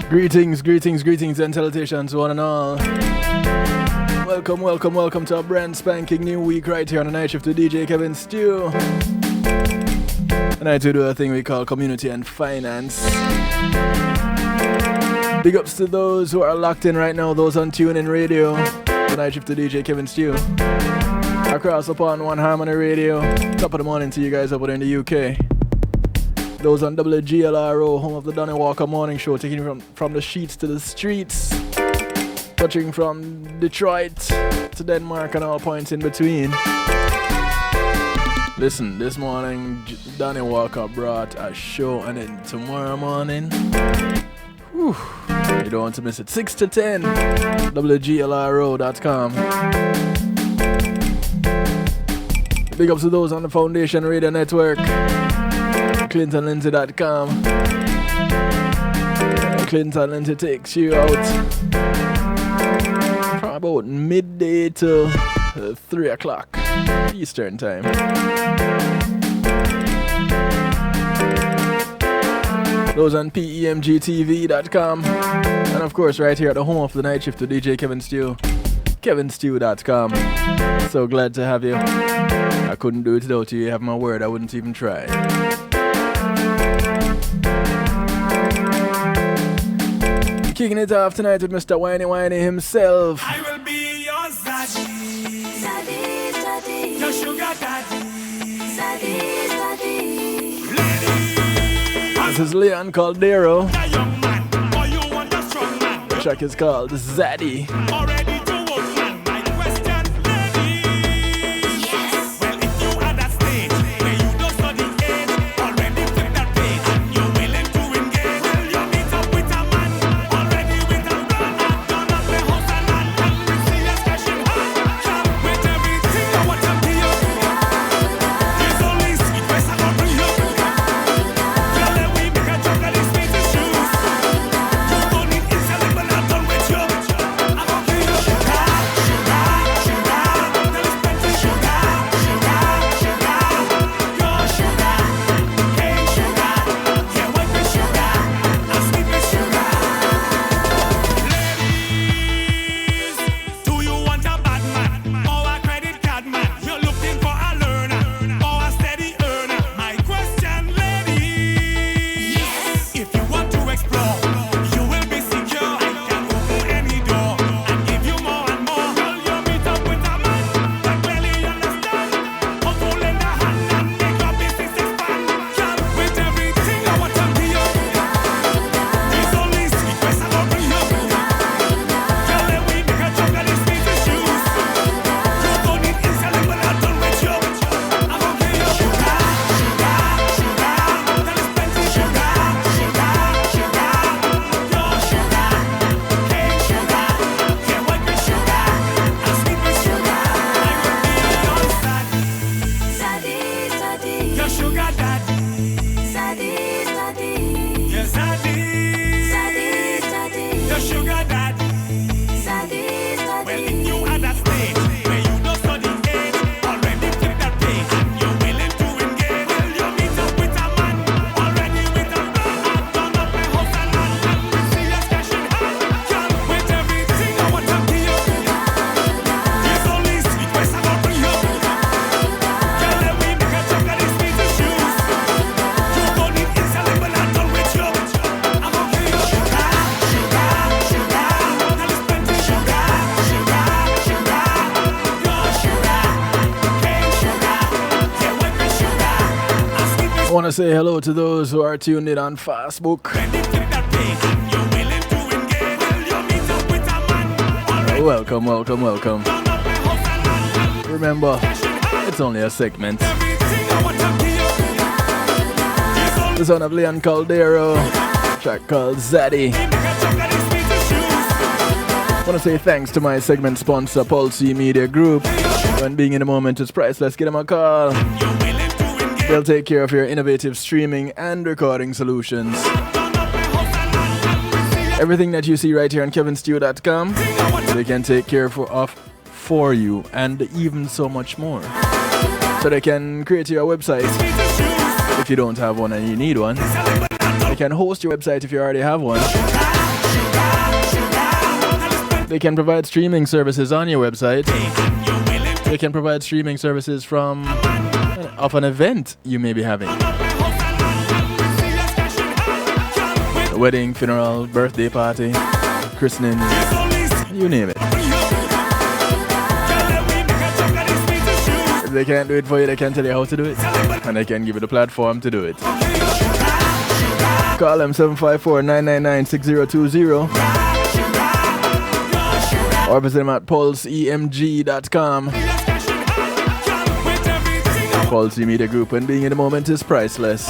Greetings and salutations one and all. Welcome to a brand spanking new week right here on the night shift to DJ Kevin Stew. Tonight we do a thing we call community and finance. Big ups to those who are locked in right now, those on TuneIn Radio. The night shift to DJ Kevin Stew. Across upon One Harmony Radio. Top of the morning to you guys over there in the UK. Those on WGLRO, home of the Donny Walker Morning Show, taking you from the sheets to the streets. Touching from Detroit to Denmark and all points in between. Listen, this morning Donny Walker brought a show, and then tomorrow morning, whew, you don't want to miss it. 6 to 10, WGLRO.com. Big ups to those on the Foundation Radio Network. ClintonLindsay.com. Clinton Lindsay takes you out from about midday to 3 o'clock Eastern time. Those on PEMGTV.com. And of course right here at the home of the night shift to DJ Kevin Stew, KevinStew.com. So glad to have you. I couldn't do it without you. You have my word, I wouldn't even try. Kicking it off tonight with Mr. Whiny himself. I will be your zaddy, zaddy, zaddy, your sugar daddy, zaddy, zaddy. Lady, this is Leon Caldero. a young man, or you want a strong man. The track is called Zaddy. Already to work, man. My question, lady. Yes. Well, if you at that stage where you don't study age, already flip that page, and you're willing to engage, well, you meet up with a man, already with a plan, and done up the house and land, and we see a station hard. Jam with everything I want to give you. It's only sweet West I got bring you. Girl, let we make a joke of these sweetest shoes. You don't need insulin, but I'm done with you. I'm gonna give you sugar, sugar, sugar. There is plenty sugar, sugar, sugar. Your sugar, cane sugar. Yeah, white with sugar, and sweet with sugar. Ladies, do you want a bad man or a credit card man? You're looking for a learner or a steady earner? My question, ladies. Yes. If you want to explore, you will be secure. I can open any door and give you more and more. Girl, you meet up with a man that clearly understand how to lend a hand and make your business expand. Girl, with everything I want to give you. It's only sweet West I got bring you. Girl, let we make a joke of these sweetest shoes. You don't need insulin, but I'm done with you. I'm gonna give you sugar, sugar, sugar. There is plenty sugar, sugar, sugar. Your sugar, cane sugar. Yeah, white with sugar, and sweet with sugar. I will be your zaddy, zaddy, zaddy. Your sugar daddy, zaddy, zaddy. Your zaddy, zaddy, zaddy. Your sugar daddy, zaddy, zaddy. Well, if you at that stage where you don't study age, already flip that page, and you're willing to engage, well, you meet up with a man already with a plan, and done up the house and land, and we see a station hard. Girl, with everything I want to give you. It's only sweet West I got bring you. Girl, let we make a joke of these sweetest shoes. You don't need insulin, but I'm done with you. I'm gonna give you sugar, sugar, sugar. There is plenty sugar, sugar, sugar. Your sugar, cane sugar. Yeah, white with sugar, and sweet with I want to say hello to those who are tuned in on Facebook. ready flip that page, and you're willing to engage. Well, you meet up with a man already Welcome. done up the house and land, and Remember, station hard. it's only a segment. Everything I want to give you. It's The son of Leon Caldero, track called Zaddy. only make a joke of these sweetest shoes. I want to say thanks to my segment sponsor, Pulse Media Group. When being in the moment is priceless, give them a call. You're willing to engage. They'll take care of your innovative streaming and recording solutions. Done up the house and land, and we see a Everything that you see right here on KevinStew.com, thing I want to they can take care of for you, and even so much more. So they can create your website sweetest shoes. if you don't have one and you need one. They can host your website if you already have one. They can provide streaming services on your website. They can provide streaming services from of an event you may be having. A wedding, funeral, birthday party, christening, you name it. If they can't do it for you, they can tell you how to do it. And they can give you the platform to do it. Call them 754-999-6020. Or visit them at pulseemg.com. Pulse Media Group, and being in the moment is priceless.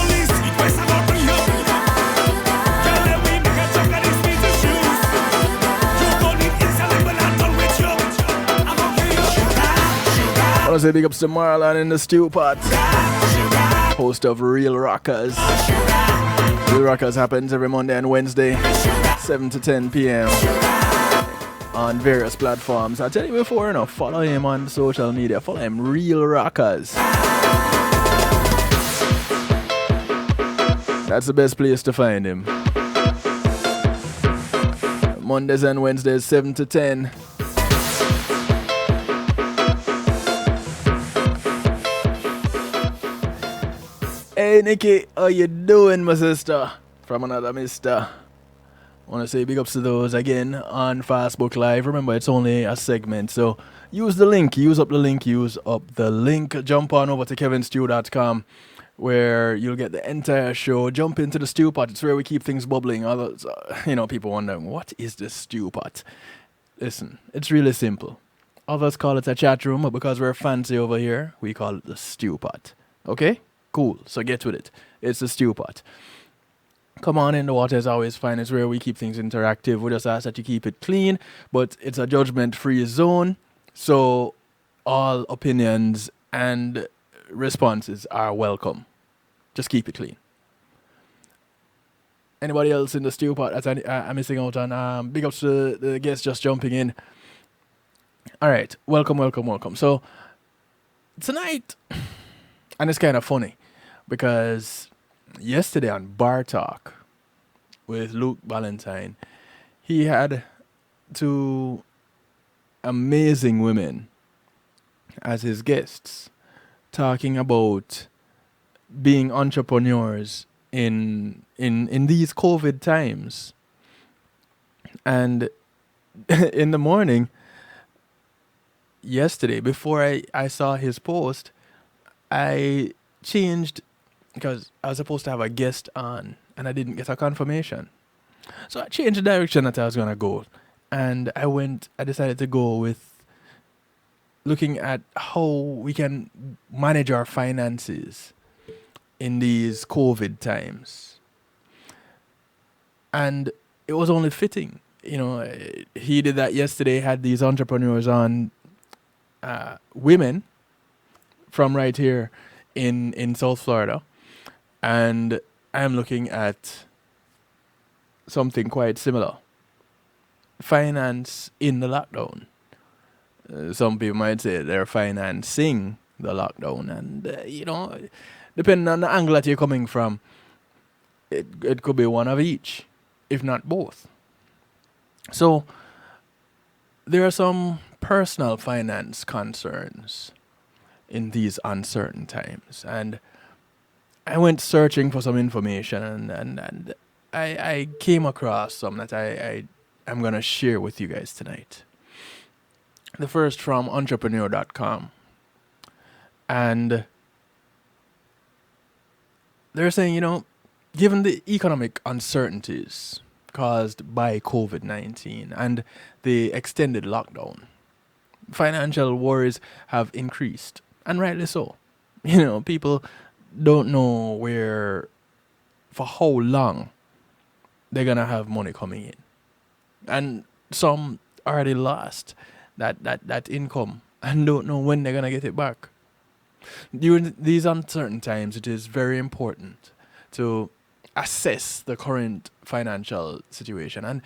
I want to say big ups to Marlon in the stew pot, host of Real Rockers. Real Rockers happens every Monday and Wednesday, 7 to 10 p.m. on various platforms. I tell you before, follow him on social media. Follow him, Real Rockers. That's the best place to find him. Mondays and Wednesdays, 7 to 10. Hey Nikki, how you doing, my sister? From another mister. I want to say big ups to those again on Facebook Live. Remember, it's only a segment, so use the link. Use up the link. Jump on over to kevinstew.com, where you'll get the entire show. Jump into the stew pot. It's where we keep things bubbling. Others, people wondering, what is this stew pot? Listen, it's really simple. Others call it a chat room, but because we're fancy over here, we call it the stew pot. Okay? Cool. So get with it. It's the stew pot. Come on in, the water is always fine. It's where we keep things interactive. We just ask that you keep it clean, but it's a judgment-free zone, so all opinions and responses are welcome. Just keep it clean. Anybody else in the stew pot that I'm missing out on? Big ups to the guests just jumping in. All right, welcome. So tonight, and it's kind of funny because yesterday on Bar Talk with Luke Valentine, he had two amazing women as his guests talking about being entrepreneurs in these COVID times. And in the morning yesterday, before I saw his post, I changed because I was supposed to have a guest on and I didn't get a confirmation. So I changed the direction that I was going to go. And I decided to go with looking at how we can manage our finances in these COVID times. And it was only fitting. He did that yesterday, had these entrepreneurs on, women from right here in South Florida. And I'm looking at something quite similar. Finance in the lockdown. Some people might say they're financing the lockdown. And, depending on the angle that you're coming from, it could be one of each, if not both. So, there are some personal finance concerns in these uncertain times. And I went searching for some information and I came across some that I'm going to share with you guys tonight. The first from entrepreneur.com. And they're saying, given the economic uncertainties caused by COVID-19 and the extended lockdown, financial worries have increased, and rightly so. People don't know for how long they're going to have money coming in. And some already lost that income and don't know when they're going to get it back. During these uncertain times, it is very important to assess the current financial situation and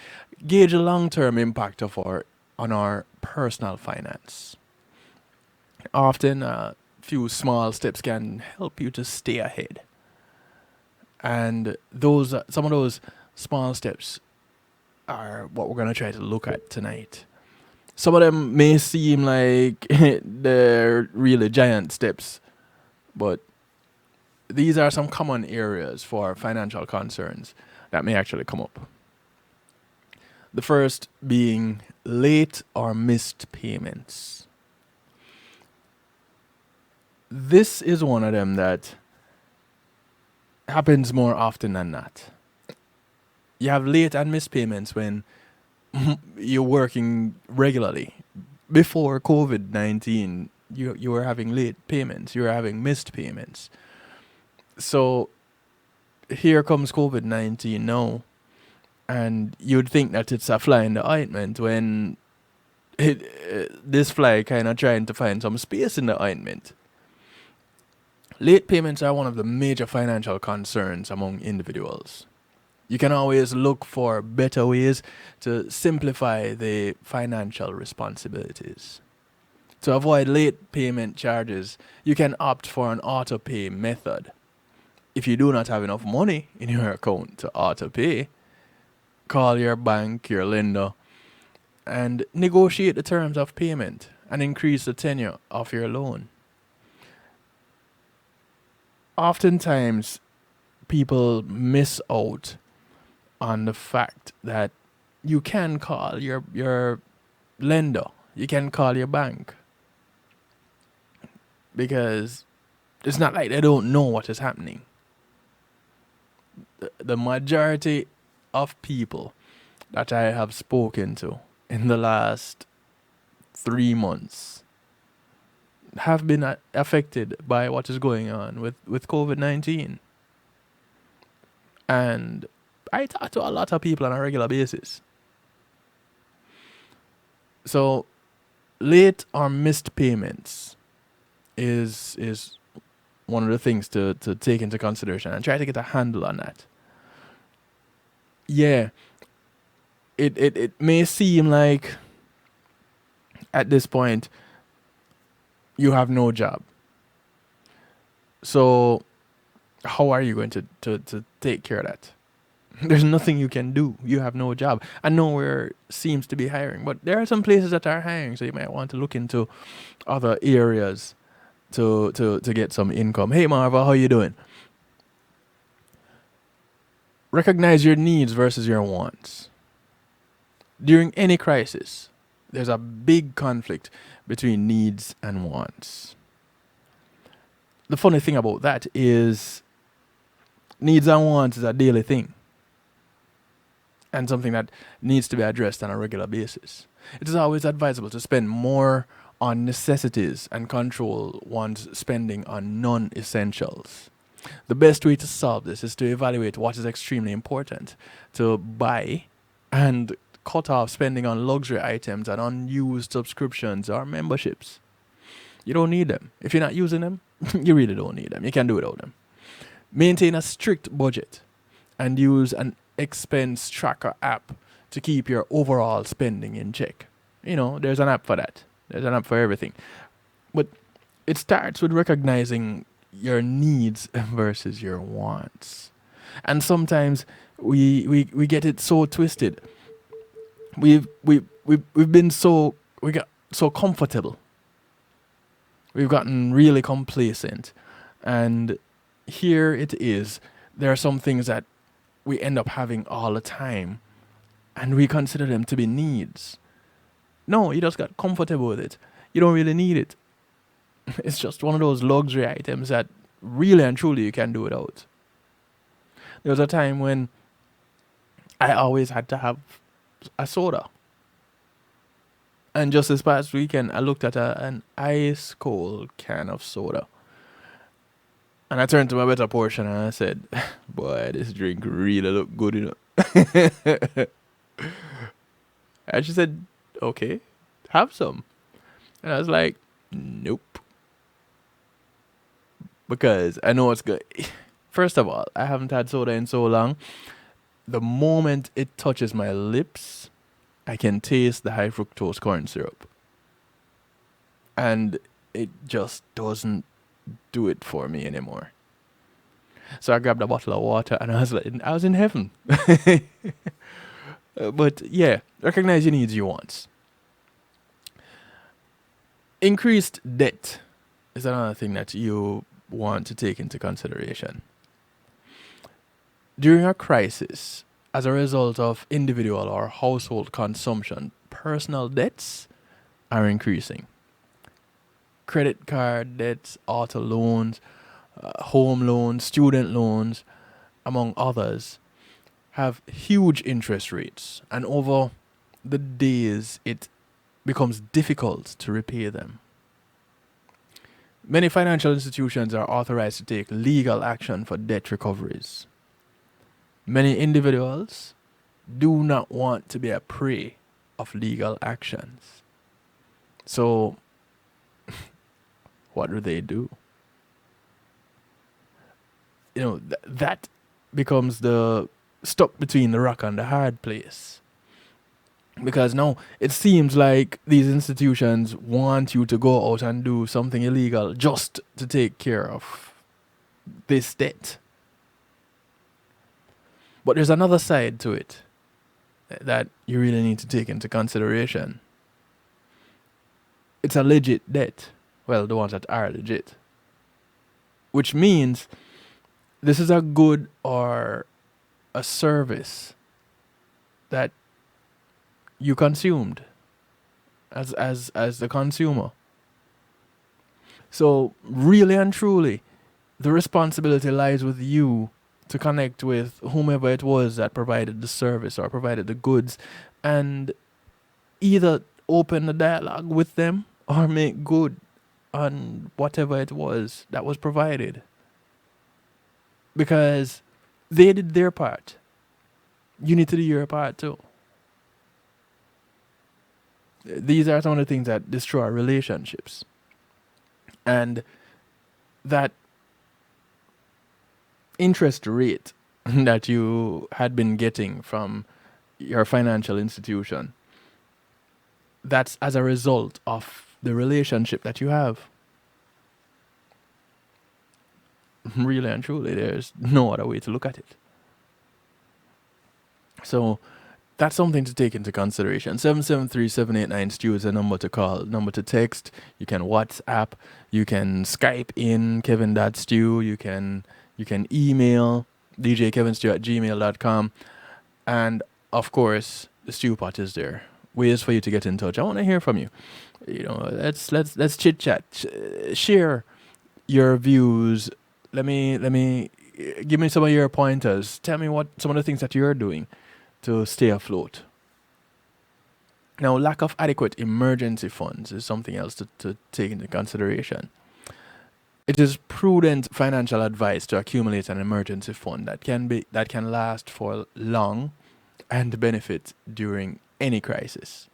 gauge the long-term impact on our personal finance. Often, few small steps can help you to stay ahead. And some of those small steps are what we're going to try to look at tonight. Some of them may seem like they're really giant steps, but these are some common areas for financial concerns that may actually come up. The first being late or missed payments. This is one of them that happens more often than not. You have late and missed payments when you're working regularly. Before COVID-19, you were having late payments, you were having missed payments. So here comes COVID-19 now, and you'd think that it's a fly in the ointment when this fly kind of trying to find some space in the ointment. Late payments are one of the major financial concerns among individuals. You can always look for better ways to simplify the financial responsibilities. To avoid late payment charges, you can opt for an auto pay method. If you do not have enough money in your account to auto pay, call your bank, your lender, and negotiate the terms of payment and increase the tenure of your loan. Oftentimes, people miss out on the fact that you can call your lender, you can call your bank, because it's not like they don't know what is happening. The majority of people that I have spoken to in the last 3 months have been affected by what is going on with COVID-19. And I talk to a lot of people on a regular basis. So late or missed payments is one of the things to take into consideration and try to get a handle on that. Yeah, it may seem like at this point you have no job. So how are you going to take care of that? There's nothing you can do. You have no job. And nowhere seems to be hiring. But there are some places that are hiring, so you might want to look into other areas to get some income. Hey Marva, how you doing? Recognize your needs versus your wants. During any crisis, there's a big conflict between needs and wants. The funny thing about that is needs and wants is a daily thing, and something that needs to be addressed on a regular basis. It is always advisable to spend more on necessities and control one's spending on non-essentials. The best way to solve this is to evaluate what is extremely important to buy and cut off spending on luxury items and unused subscriptions or memberships. You don't need them. If you're not using them, you really don't need them. You can do without them. Maintain a strict budget and use an expense tracker app to keep your overall spending in check. You know, there's an app for that. There's an app for everything. But it starts with recognizing your needs versus your wants. And sometimes we get it so twisted. We got so comfortable. We've gotten really complacent. And here it is. There are some things that we end up having all the time, and we consider them to be needs. No, you just got comfortable with it. You don't really need it. It's just one of those luxury items that really and truly you can do without. There was a time when I always had to have a soda. And just this past weekend, I looked at an ice cold can of soda. And I turned to my better portion and I said, boy, this drink really look good, you know. And she said, okay, have some. And I was like, nope. Because I know it's good. First of all, I haven't had soda in so long. The moment it touches my lips, I can taste the high fructose corn syrup. And it just doesn't do it for me anymore. So I grabbed a bottle of water and I was in heaven. But yeah, recognize your needs, your wants. Increased debt is another thing that you want to take into consideration. During a crisis, as a result of individual or household consumption, personal debts are increasing. Credit card debts, auto loans, home loans, student loans, among others, have huge interest rates, and over the days it becomes difficult to repay them. Many financial institutions are authorized to take legal action for debt recoveries. Many individuals do not want to be a prey of legal actions. So, what do? That becomes the stuck between the rock and the hard place. Because now it seems like these institutions want you to go out and do something illegal just to take care of this debt. But there's another side to it that you really need to take into consideration. It's a legit debt. Well, the ones that are legit. Which means this is a good or a service that you consumed as the consumer. So really and truly, the responsibility lies with you to connect with whomever it was that provided the service or provided the goods, and either open the dialogue with them or make good on whatever it was that was provided. Because they did their part. You need to do your part too. These are some of the things that destroy relationships. And that interest rate that you had been getting from your financial institution, that's as a result of the relationship that you have. Really and truly, there's no other way to look at it. So that's something to take into consideration. 773-789-STEW is a number to call, number to text. You can WhatsApp, you can Skype in Kevin.Stew, you can email djkevinstew@gmail.com, and of course the Stew Pot is there. Ways for you to get in touch. I want to hear from you. Let's chit chat, share your views. Let me give me some of your pointers. Tell me what some of the things that you're doing to stay afloat. Now, lack of adequate emergency funds is something else to take into consideration. It is prudent financial advice to accumulate an emergency fund that can last for long and benefit during any crisis.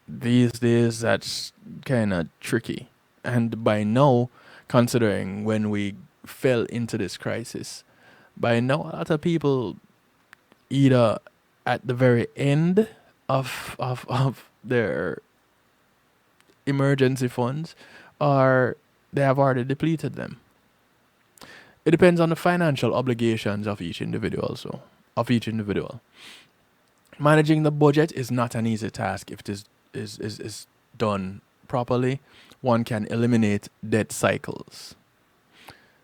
These days, that's kind of tricky. And by now, considering when we fell into this crisis, by now a lot of people either at the very end of their emergency funds, or they have already depleted them. It depends on the financial obligations of each individual. Managing the budget is not an easy task if it is done properly. One can eliminate debt cycles.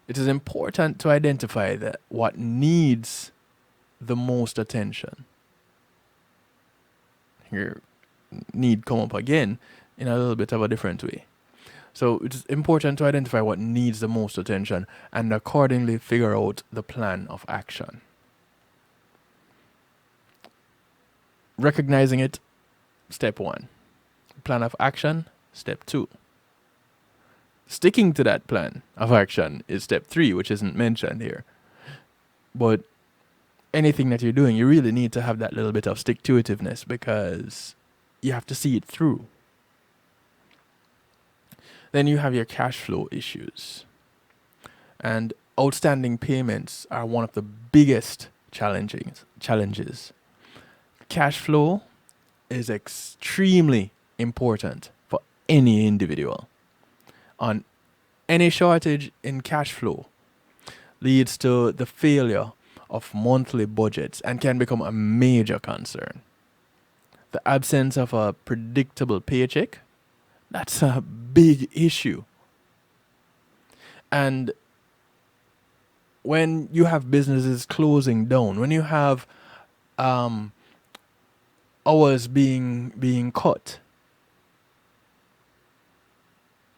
It is important to identify what needs the most attention. Here, need come up again in a little bit of a different way. So it's important to identify what needs the most attention and accordingly figure out the plan of action. Recognizing it, step 1. Plan of action, step 2. Sticking to that plan of action is step 3, which isn't mentioned here. But anything that you're doing, you really need to have that little bit of stick-to-itiveness because you have to see it through. Then you have your cash flow issues. And outstanding payments are one of the biggest challenges. Cash flow is extremely important for any individual. Any shortage in cash flow leads to the failure of monthly budgets and can become a major concern. The absence of a predictable paycheck, that's a big issue. And when you have businesses closing down, when you have hours being cut,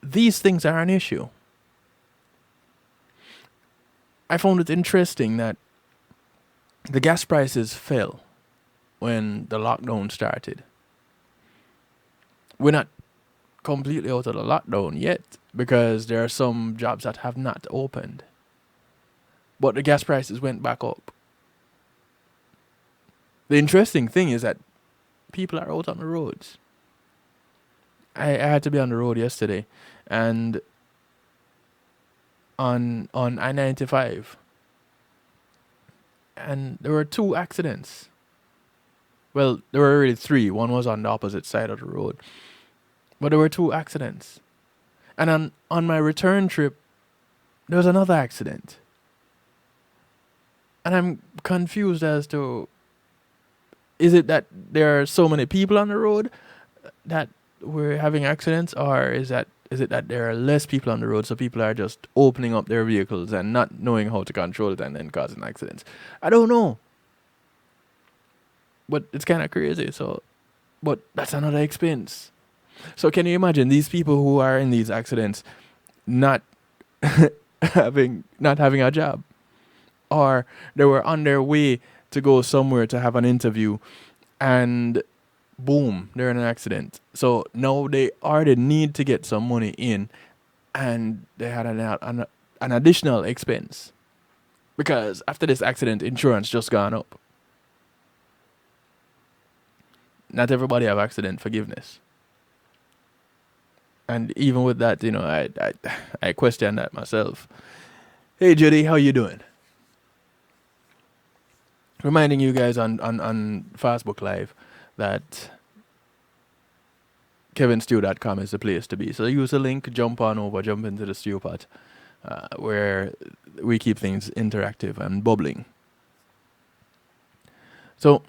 these things are an issue. I found it interesting that the gas prices fell when the lockdown started. We're not completely out of the lockdown yet because there are some jobs that have not opened. But the gas prices went back up. The interesting thing is that people are out on the roads. I had to be on the road yesterday, and on I-95, and there were 2 accidents. Well, there were really 3. One was on the opposite side of the road, but there were 2 accidents. And on my return trip, there was another accident, and I'm confused as to, is it that there are so many people on the road that we're having accidents, or is it that there are less people on the road, so people are just opening up their vehicles and not knowing how to control it and then causing accidents? I don't know. But it's kind of crazy. So, but that's another expense. So can you imagine these people who are in these accidents not having a job, or they were on their way to go somewhere to have an interview, and boom, they're in an accident. So now they already need to get some money in, and they had an additional expense because after this accident, insurance just gone up. Not everybody have accident forgiveness, and even with that, I question that myself. Hey Judy, how you doing? Reminding you guys on Facebook Live that kevinstew.com is the place to be. So use the link, jump into the stew pot, where we keep things interactive and bubbling. So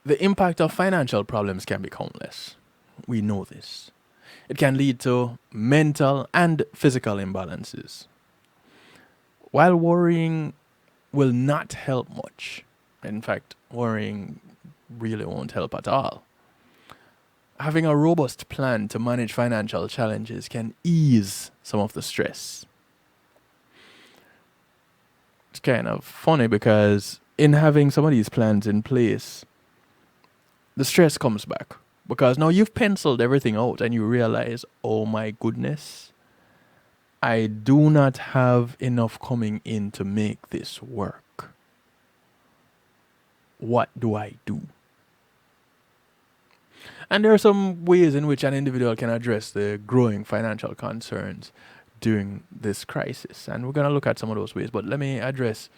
the impact of financial problems can be countless. We know this. It can lead to mental and physical imbalances. While worrying will not help much, in fact, worrying really won't help at all, having a robust plan to manage financial challenges can ease some of the stress. It's kind of funny because in having some of these plans in place, the stress comes back because now you've penciled everything out and you realize, oh my goodness, I do not have enough coming in to make this work. What do I do? And there are some ways in which an individual can address the growing financial concerns during this crisis. And we're going to look at some of those ways. But let me address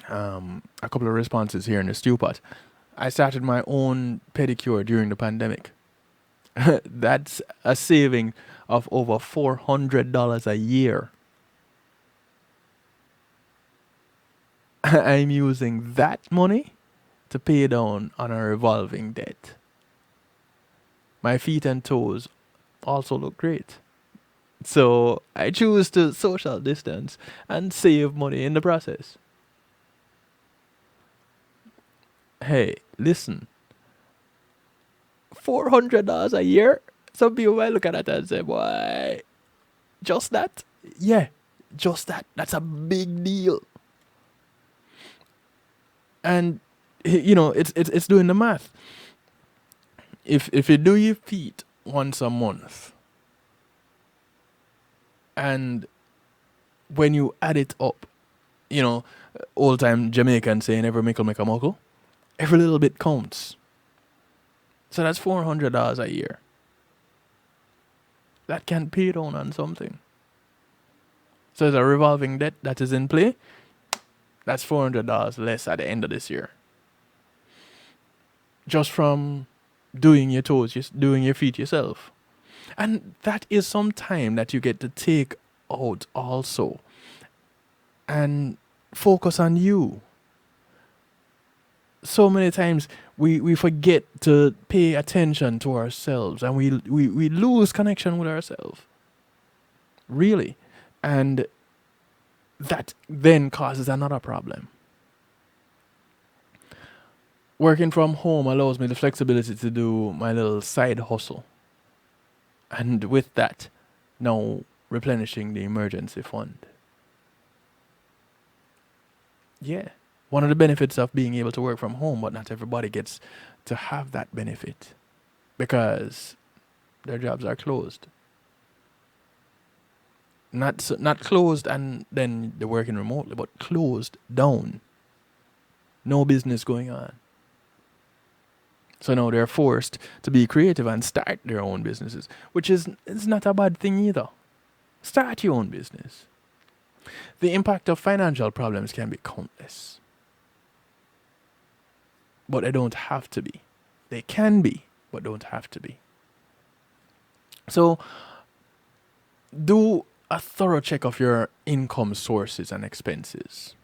a couple of responses here in the stew pot. I started my own pedicure during the pandemic. That's a saving of over $400 a year. I'm using that money to pay down on a revolving debt. My feet and toes also look great. So I choose to social distance and save money in the process. Hey, listen. $400 a year? Some people might look at that and say, why? Just that? Yeah, just that. That's a big deal. And, it's doing the math. If you do your feet once a month, and when you add it up, old time Jamaican saying every mickle make a muckle, every little bit counts. So that's $400 a year. That can pay down on something. So there's a revolving debt that is in play. That's $400 less at the end of this year. Just from doing your toes, just doing your feet yourself. And that is some time that you get to take out also. And focus on you. So many times we forget to pay attention to ourselves, and we lose connection with ourselves. Really. And that then causes another problem. Working from home allows me the flexibility to do my little side hustle. And with that, now replenishing the emergency fund. Yeah. One of the benefits of being able to work from home, but not everybody gets to have that benefit because their jobs are closed. Not closed and then they're working remotely, but closed down. No business going on. So now they're forced to be creative and start their own businesses, which is not a bad thing either. Start your own business. The impact of financial problems can be countless. But they don't have to be. They can be, but don't have to be. So do a thorough check of your income sources and expenses.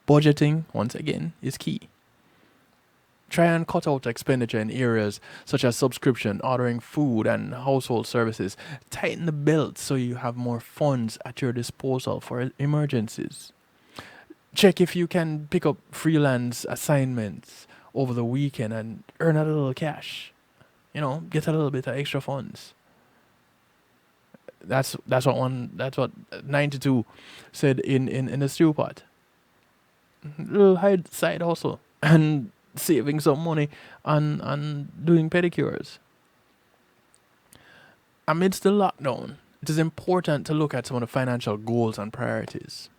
Budgeting, once again, is key. Try and cut out expenditure in areas such as subscription, ordering food, and household services. Tighten the belt so you have more funds at your disposal for emergencies. Check if you can pick up freelance assignments over the weekend and earn a little cash. Get a little bit of extra funds. That's what 92 said in the stew pot. Little side hustle and saving some money on doing pedicures. Amidst the lockdown, it is important to look at some of the financial goals and priorities.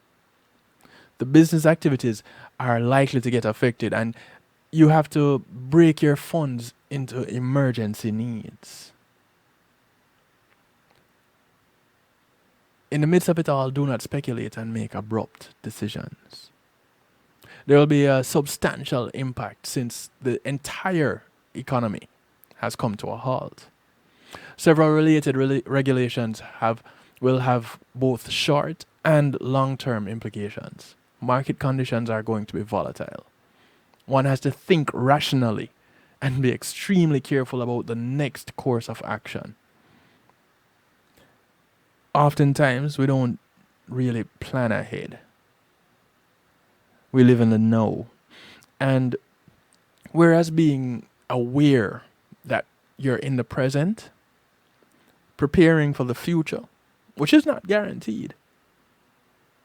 The business activities are likely to get affected, and you have to break your funds into emergency needs. In the midst of it all, do not speculate and make abrupt decisions. There will be a substantial impact since the entire economy has come to a halt. Several related regulations will have both short and long-term implications. Market conditions are going to be volatile. One has to think rationally and be extremely careful about the next course of action. Oftentimes, we don't really plan ahead. We live in the now. And whereas being aware that you're in the present, preparing for the future, which is not guaranteed,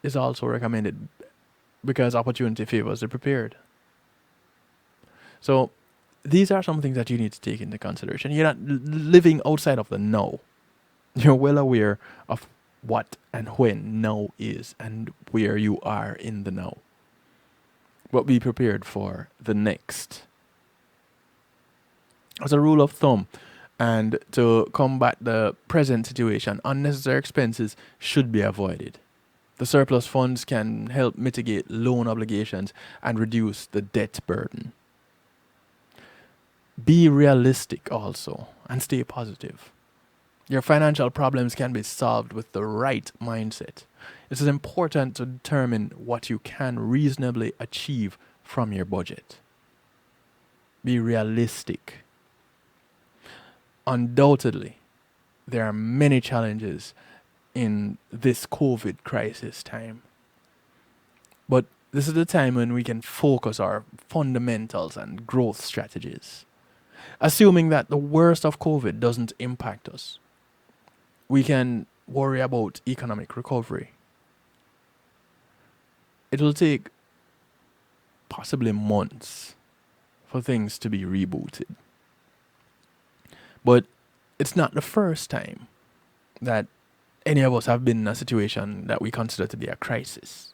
is also recommended because opportunity favors the prepared. So these are some things that you need to take into consideration. You're not living outside of the now. You're well aware of what and when now is and where you are in the now. But be prepared for the next. As a rule of thumb, and to combat the present situation, unnecessary expenses should be avoided. The surplus funds can help mitigate loan obligations and reduce the debt burden. Be realistic also and stay positive. Your financial problems can be solved with the right mindset. It is important to determine what you can reasonably achieve from your budget. Be realistic. Undoubtedly, there are many challenges in this COVID crisis time. But this is the time when we can focus our fundamentals and growth strategies. Assuming that the worst of COVID doesn't impact us, we can worry about economic recovery. It will take possibly months for things to be rebooted. But it's not the first time that any of us have been in a situation that we consider to be a crisis.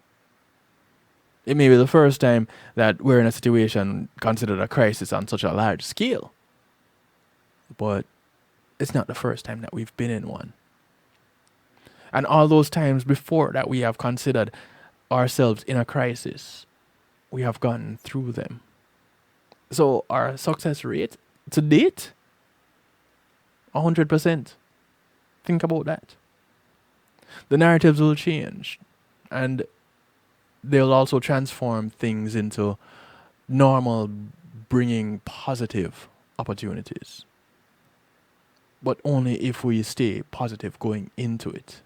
It may be the first time that we're in a situation considered a crisis on such a large scale. But it's not the first time that we've been in one. And all those times before that we have considered ourselves in a crisis, we have gone through them. So our success rate to date, 100%. Think about that. The narratives will change, and they'll also transform things into normal, bringing positive opportunities. But only if we stay positive going into it.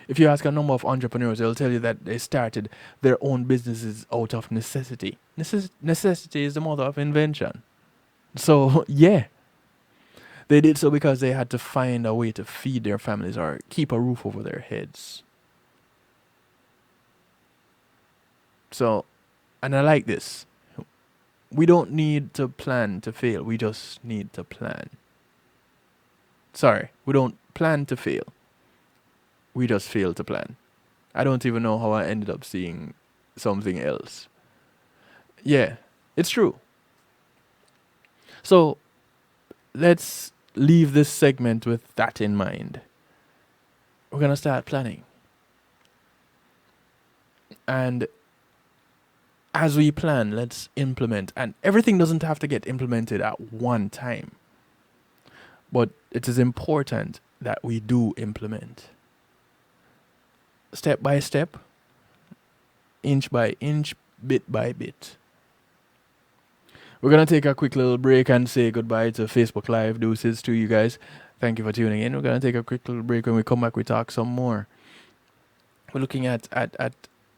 If you ask a number of entrepreneurs, they'll tell you that they started their own businesses out of necessity. Necessity is the mother of invention. So, yeah. They did so because they had to find a way to feed their families or keep a roof over their heads. So, and I like this. We don't need to plan to fail. We just need to plan. Sorry, we don't plan to fail. We just fail to plan. I don't even know how I ended up seeing something else. Yeah, it's true. So, let's leave this segment with that in mind. We're going to start planning. And as we plan, let's implement. And everything doesn't have to get implemented at one time. But it is important that we do implement. Step by step, inch by inch, bit by bit. We're going to take a quick little break and say goodbye to Facebook Live. Deuces to you guys. Thank you for tuning in. We're going to take a quick little break. When we come back, we talk some more. We're looking at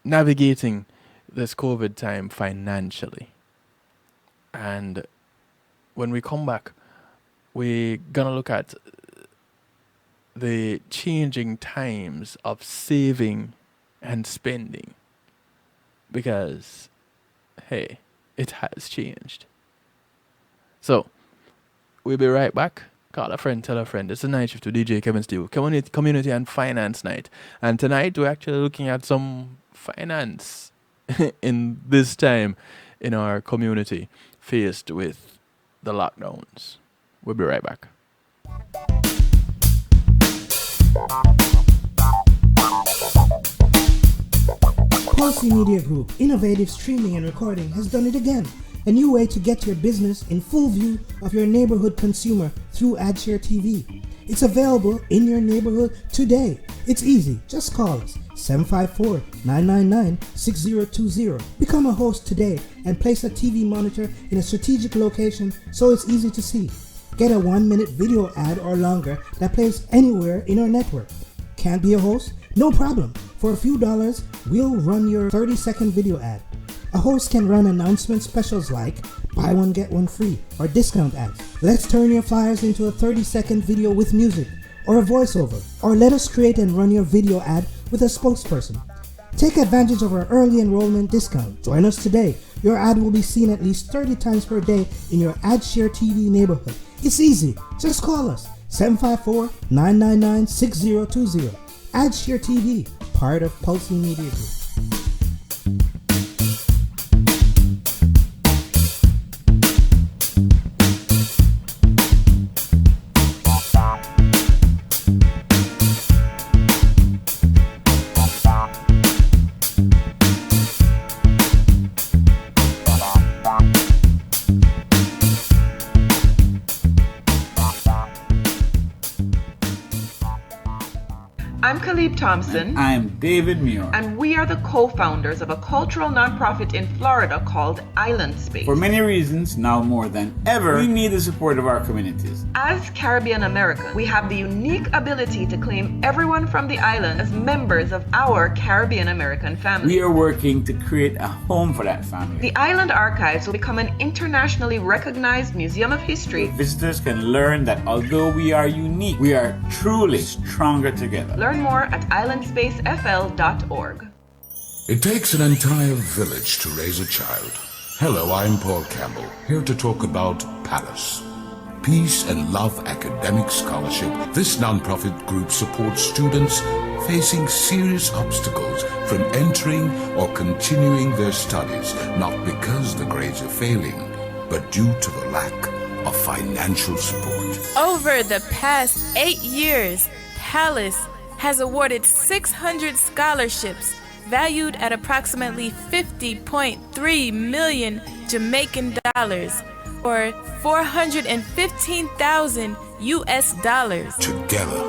navigating this COVID time financially. And when we come back, we're going to look at the changing times of saving and spending. Because, hey, it has changed. So, we'll be right back. Call a friend, tell a friend. It's a night shift to DJ Kevin Steele. Community and finance night. And tonight, we're actually looking at some finance in this time in our community faced with the lockdowns. We'll be right back. Pulsey Media Group, innovative streaming and recording, has done it again. A new way to get your business in full view of your neighborhood consumer through AdShare TV. It's available in your neighborhood today. It's easy. Just call us 754-999-6020. Become a host today and place a TV monitor in a strategic location so it's easy to see. Get a 1-minute video ad or longer that plays anywhere in our network. Can't be a host? No problem. For a few dollars, we'll run your 30-second video ad. A host can run announcement specials like buy one get one free or discount ads. Let's turn your flyers into a 30-second video with music or a voiceover, or let us create and run your video ad with a spokesperson. Take advantage of our early enrollment discount. Join us today. Your ad will be seen at least 30 times per day in your AdShare TV neighborhood. It's easy. Just call us 754-999-6020. AdShare TV, part of Pulsey Media Group. I'm Khalib Thompson. And I'm David Muir. And we are the co-founders of a cultural nonprofit in Florida called Island Space. For many reasons, now more than ever, we need the support of our communities. As Caribbean Americans, we have the unique ability to claim everyone from the island as members of our Caribbean American family. We are working to create a home for that family. The Island Archives will become an internationally recognized museum of history. Visitors can learn that although we are unique, we are truly stronger together. Learn more at islandspacefl.org. It takes an entire village to raise a child. Hello, I'm Paul Campbell, here to talk about Palace. Peace and Love Academic Scholarship. This nonprofit group supports students facing serious obstacles from entering or continuing their studies, not because the grades are failing, but due to the lack of financial support. Over the past 8 years, Palace has awarded 600 scholarships valued at approximately 50.3 million Jamaican dollars, or 415,000 US dollars. Together,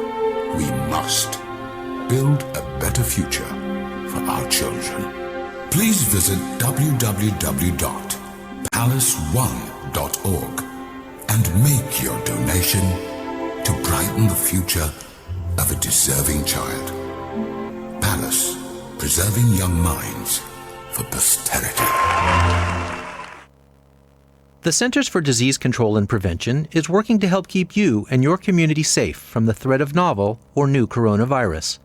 we must build a better future for our children. Please visit www.palace1.org and make your donation to brighten the future of a deserving child. Palace, preserving young minds for posterity. The Centers for Disease Control and Prevention is working to help keep you and your community safe from the threat of novel or new coronavirus.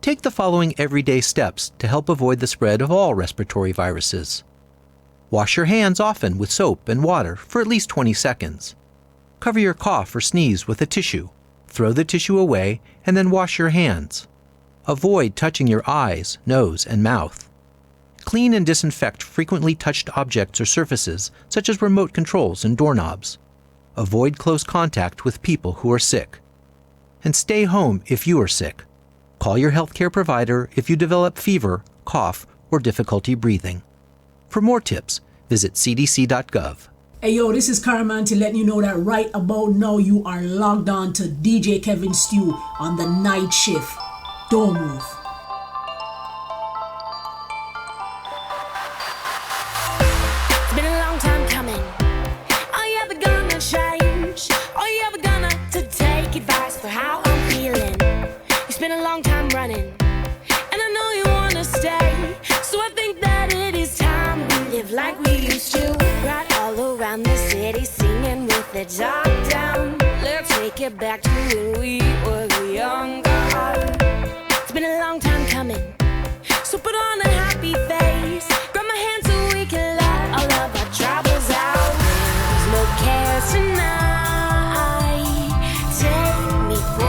Take the following everyday steps to help avoid the spread of all respiratory viruses. Wash your hands often with soap and water for at least 20 seconds. Cover your cough or sneeze with a tissue. Throw the tissue away and then wash your hands. Avoid touching your eyes, nose, and mouth. Clean and disinfect frequently touched objects or surfaces, such as remote controls and doorknobs. Avoid close contact with people who are sick. And stay home if you are sick. Call your healthcare provider if you develop fever, cough, or difficulty breathing. For more tips, visit cdc.gov. Hey yo, this is Carman to let you know that right about now you are logged on to DJ Kevin Stew on the night shift. Don't move. It's been a long time coming. Are you ever gonna change? Are you ever gonna to take advice for how I'm feeling? It's been a long time running, and I know you wanna stay. So I think that it is time we live like we used to. Right all around the city singing with the top down. Let's take it back to when we were younger. It's been a long time coming, so put on a happy face. Grab my hand so we can let all of our troubles out. There's no care tonight. Take me for a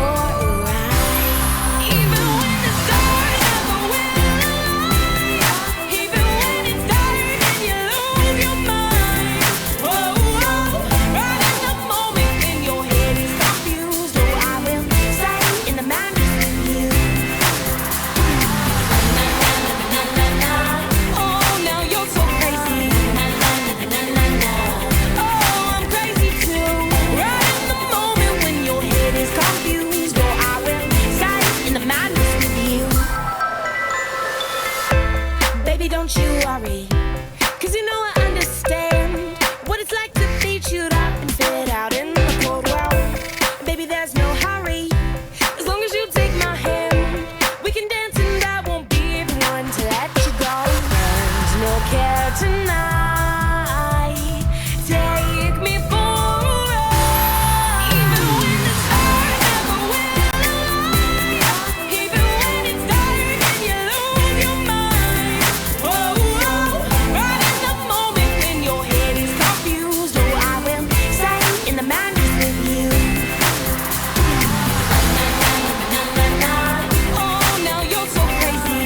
ride. Even when it's dark, never will lie. Even when it's dark and you lose your mind. Whoa, whoa. Right in the moment when your head is confused. Oh, I will stay in the madness with you. Oh, now you're so crazy. Oh, I'm crazy too. Right in the moment when your head is confused. Oh, I will stay in the madness with you. Baby, don't you worry, 'cause you know I understand what it's like to be chewed up and spit out in the cold world. Baby, there's no hurry, as long as you take my hand. We can dance and I won't be the one to let you go. There's no care tonight. Take me for a ride. Even when it's dark, never will lie. Even when it's dark and you lose your mind. Whoa, whoa. Right in the moment when your head is confused. Oh, I will stay in the madness with you. Oh, now you're so crazy.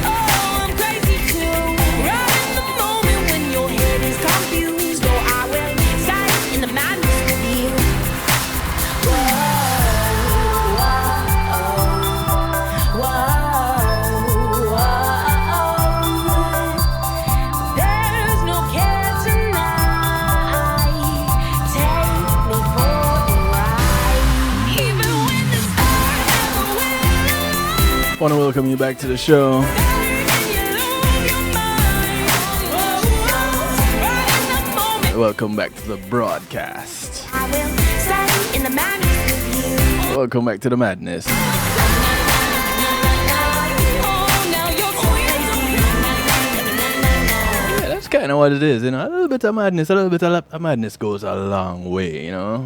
Oh, I'm crazy too. Right in the moment when your head is confused. Oh, I will stay in the madness with you. Whoa, whoa, whoa. There's no care tonight. Take me for a ride. Even when it's dark, never will lie. Want to welcome you back to the show. And you lose your mind. Whoa, whoa. Right in the moment, Welcome back to the broadcast. I will stay in the madness with you. Welcome back to the madness. Oh, now you're so crazy. Yeah, that's kind of what it is, you know. A little bit of madness, a little bit of madness goes a long way, you know.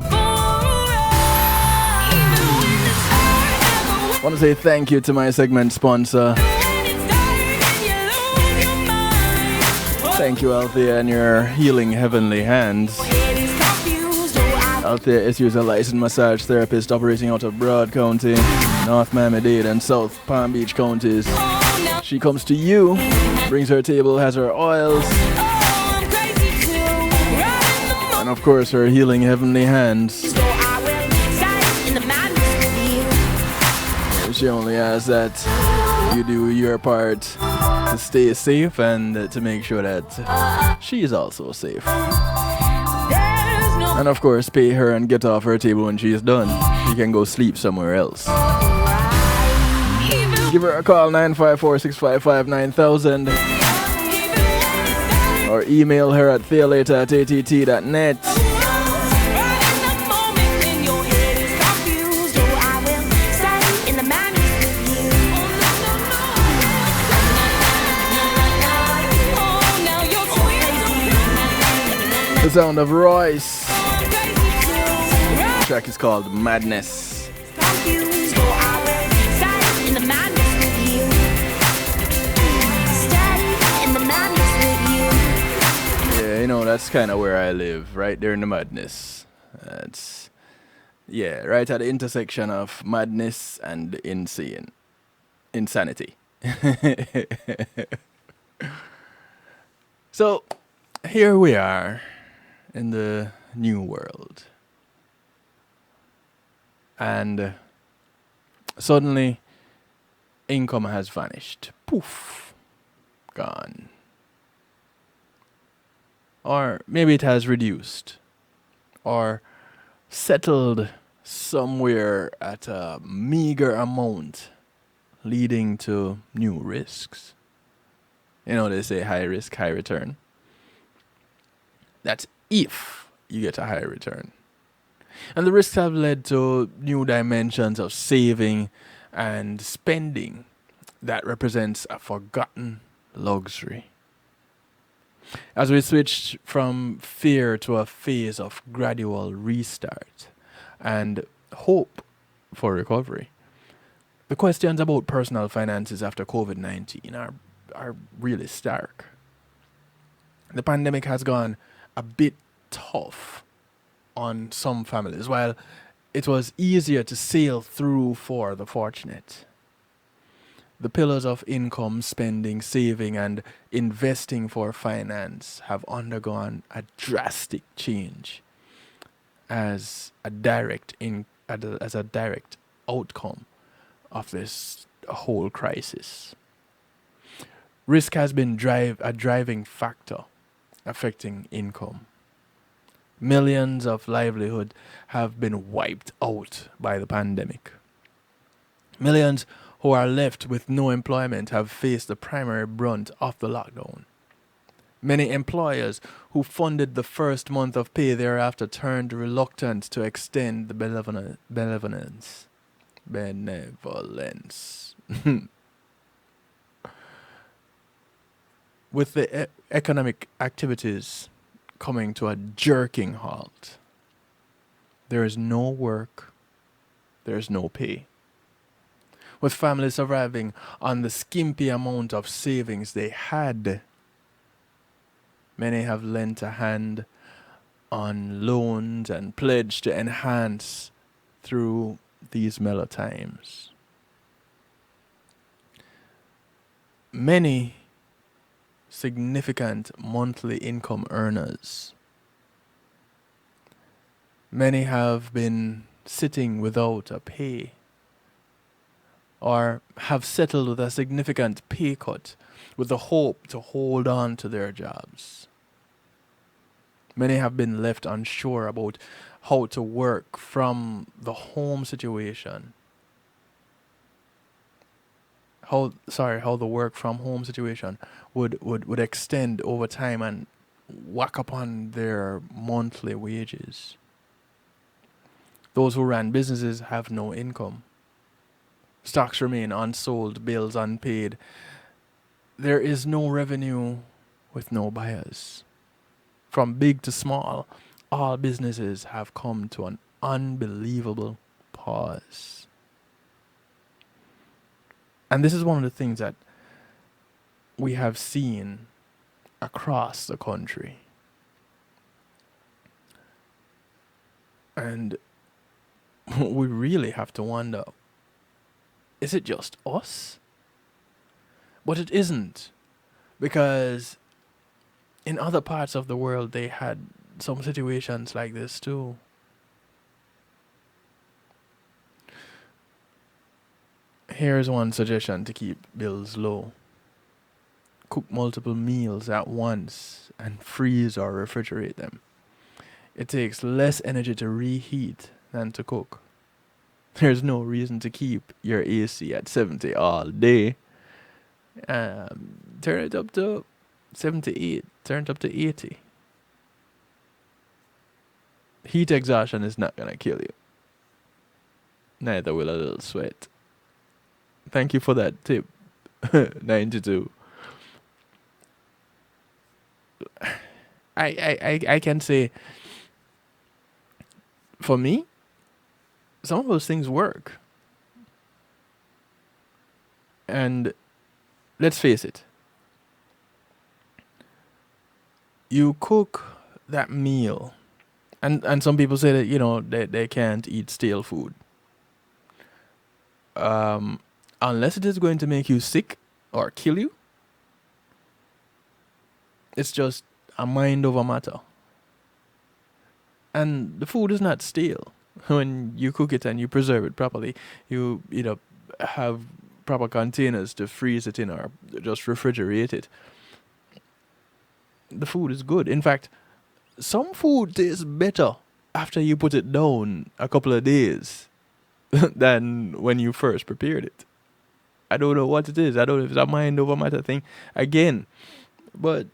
Want to say thank you to my segment sponsor. Thank you, Althea, and your healing heavenly hands. Althea is a licensed massage therapist operating out of Broad County, North Miami-Dade, and South Palm Beach counties. She comes to you, brings her table, has her oils, and of course her healing heavenly hands. She only asks that you do your part to stay safe and to make sure that she is also safe. And of course, pay her and get off her table when she is done. She can go sleep somewhere else. Even Give her a call 954-655-9000 or email her at theolater@att.net. The sound of Royce. The track is called Madness. Yeah, you know, that's kind of where I live, right there in the madness. That's, yeah, right at the intersection of madness and insanity. So, here we are in the new world. And suddenly, income has vanished. Poof. Gone. Or maybe it has reduced. Or settled somewhere at a meager amount, leading to new risks. You know, they say high risk, high return. That's if you get a high return. And the risks have led to new dimensions of saving and spending that represents a forgotten luxury. As we switch from fear to a phase of gradual restart and hope for recovery, the questions about personal finances after COVID-19 are really stark. The pandemic has gone a bit tough on some families, while it was easier to sail through for the fortunate. The pillars of income, spending, saving, and investing for finance have undergone a drastic change as a direct outcome of this whole crisis. Risk has been a driving factor affecting income. Millions of livelihoods have been wiped out by the pandemic. Millions who are left with no employment have faced the primary brunt of the lockdown. Many employers who funded the first month of pay thereafter turned reluctant to extend the benevolence. With the economic activities coming to a jerking halt, there is no work, there is no pay. With families surviving on the skimpy amount of savings they had, many have lent a hand on loans and pledged to enhance through these mellow times. Many significant monthly income earners. Many have been sitting without a pay or have settled with a significant pay cut with the hope to hold on to their jobs. Many have been left unsure about how to work from the home situation. How the work from home situation would extend over time and whack upon their monthly wages. Those who ran businesses have no income. Stocks remain unsold, bills unpaid. There is no revenue with no buyers. From big to small, all businesses have come to an unbelievable pause. And this is one of the things that we have seen across the country. And we really have to wonder, is it just us? But it isn't, because in other parts of the world they had some situations like this too. Here's one suggestion to keep bills low. Cook multiple meals at once and freeze or refrigerate them. It takes less energy to reheat than to cook. There's no reason to keep your AC at 70 all day. Turn it up to 78, turn it up to 80. Heat exhaustion is not going to kill you. Neither will a little sweat. Thank you for that tip. 92. I can say, for me, some of those things work. And let's face it, you cook that meal, and some people say that, you know, they can't eat stale food. Unless it is going to make you sick or kill you, it's just a mind over matter. And the food is not stale. When you cook it and you preserve it properly, you know, have proper containers to freeze it in or just refrigerate it. The food is good. In fact, some food tastes better after you put it down a couple of days than when you first prepared it. I don't know what it is. I don't know if it's a mind over matter thing again. But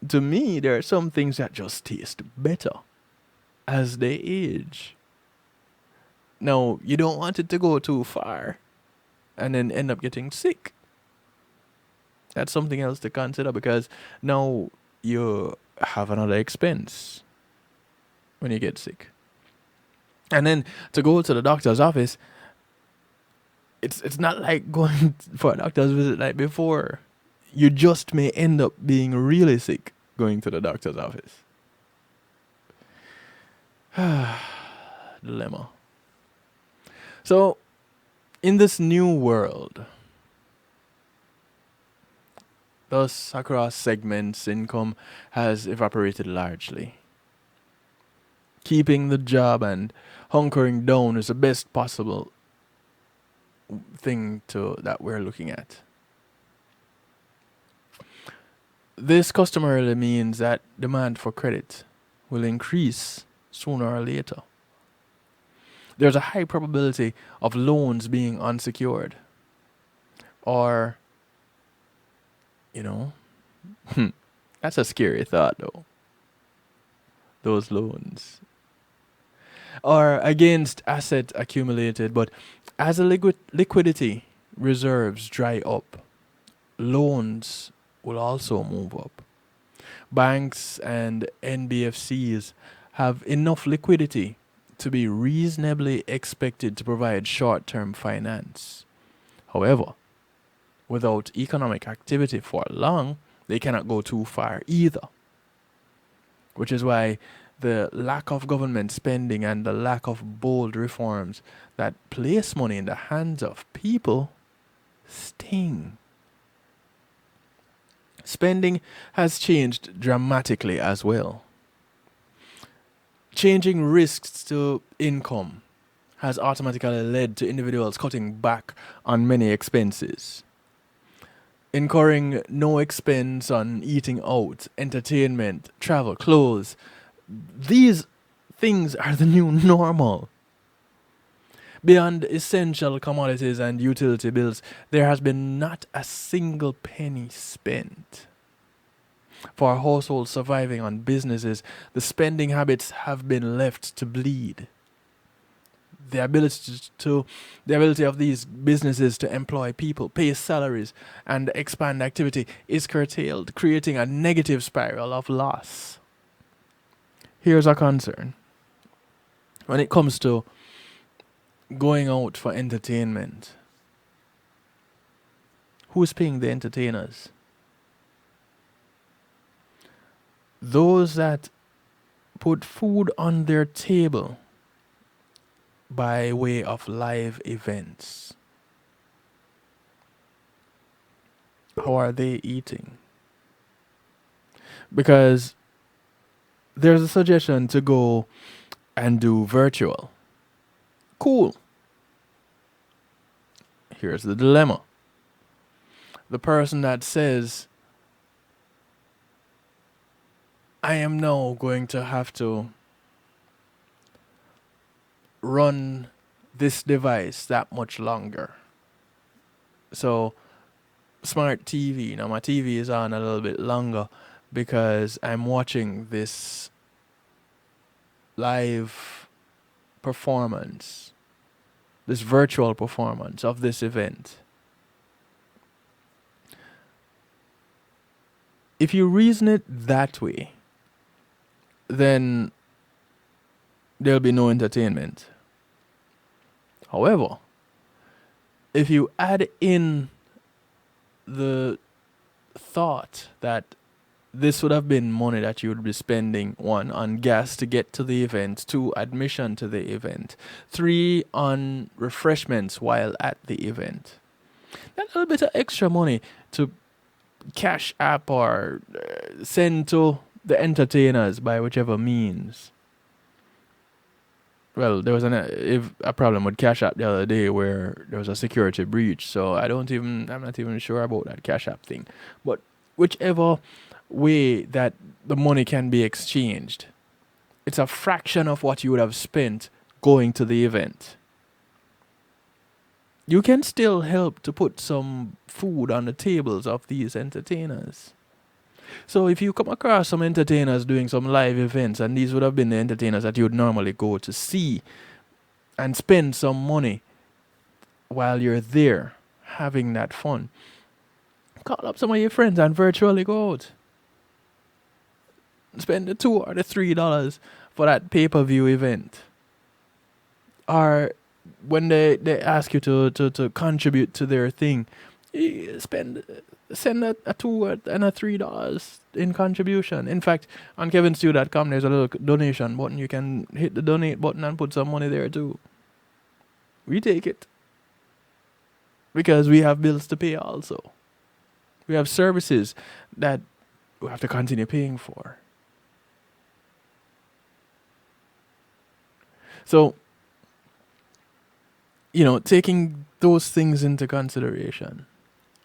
to me, there are some things that just taste better as they age. Now, you don't want it to go too far and then end up getting sick. That's something else to consider, because now you have another expense when you get sick. And then to go to the doctor's office, it's not like going for a doctor's visit like before. You just may end up being really sick going to the doctor's office. Dilemma. So, in this new world, thus across segments, income has evaporated largely. Keeping the job and hunkering down is the best possible thing that we're looking at. This customarily means that demand for credit will increase sooner or later. There's a high probability of loans being unsecured. Or, you know, that's a scary thought though. Those loans. Or against asset accumulated, but as a liquidity reserves dry up, loans will also move up. Banks and NBFCs have enough liquidity to be reasonably expected to provide short-term finance. However, without economic activity for long, they cannot go too far either. Which is why the lack of government spending and the lack of bold reforms that place money in the hands of people sting. Spending has changed dramatically as well. Changing risks to income has automatically led to individuals cutting back on many expenses. Incurring no expense on eating out, entertainment, travel, clothes. These things are the new normal. Beyond essential commodities and utility bills, there has been not a single penny spent. For households surviving on businesses, the spending habits have been left to bleed. The ability of these businesses to employ people, pay salaries, and expand activity is curtailed, creating a negative spiral of loss. Here's a concern. When it comes to going out for entertainment, who's paying the entertainers? Those that put food on their table by way of live events. How are they eating? Because there's a suggestion to go and do virtual. Cool. Here's the dilemma. The person that says, I am now going to have to run this device that much longer. So smart TV, now my TV is on a little bit longer because I'm watching this live performance, this virtual performance of this event. If you reason it that way, then there'll be no entertainment. However, if you add in the thought that this would have been money that you would be spending, 1, on gas to get to the event, 2, admission to the event, 3, on refreshments while at the event. That little bit of extra money to cash app or send to the entertainers by whichever means. Well, there was a problem with Cash App the other day where there was a security breach, so I'm not even sure about that Cash App thing. But whichever way that the money can be exchanged, it's a fraction of what you would have spent going to the event. You can still help to put some food on the tables of these entertainers. So if you come across some entertainers doing some live events, and these would have been the entertainers that you would normally go to see and spend some money while you're there having that fun, call up some of your friends and virtually go out. Spend the $2 or the $3 for that pay-per-view event. Or when they ask you to contribute to their thing, send a $2 and a $3 in contribution. In fact, on kevinstew.com there's a little donation button. You can hit the donate button and put some money there too. We take it. Because we have bills to pay also. We have services that we have to continue paying for. So, taking those things into consideration,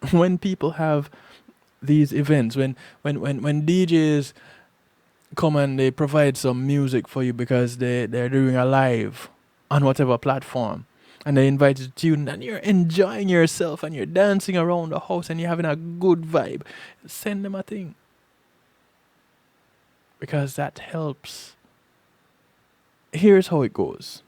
when people have these events, when DJs come and they provide some music for you because they're doing a live on whatever platform, and they invite you to tune, and you're enjoying yourself and you're dancing around the house and you're having a good vibe, send them a thing. Because that helps. Here's how it goes.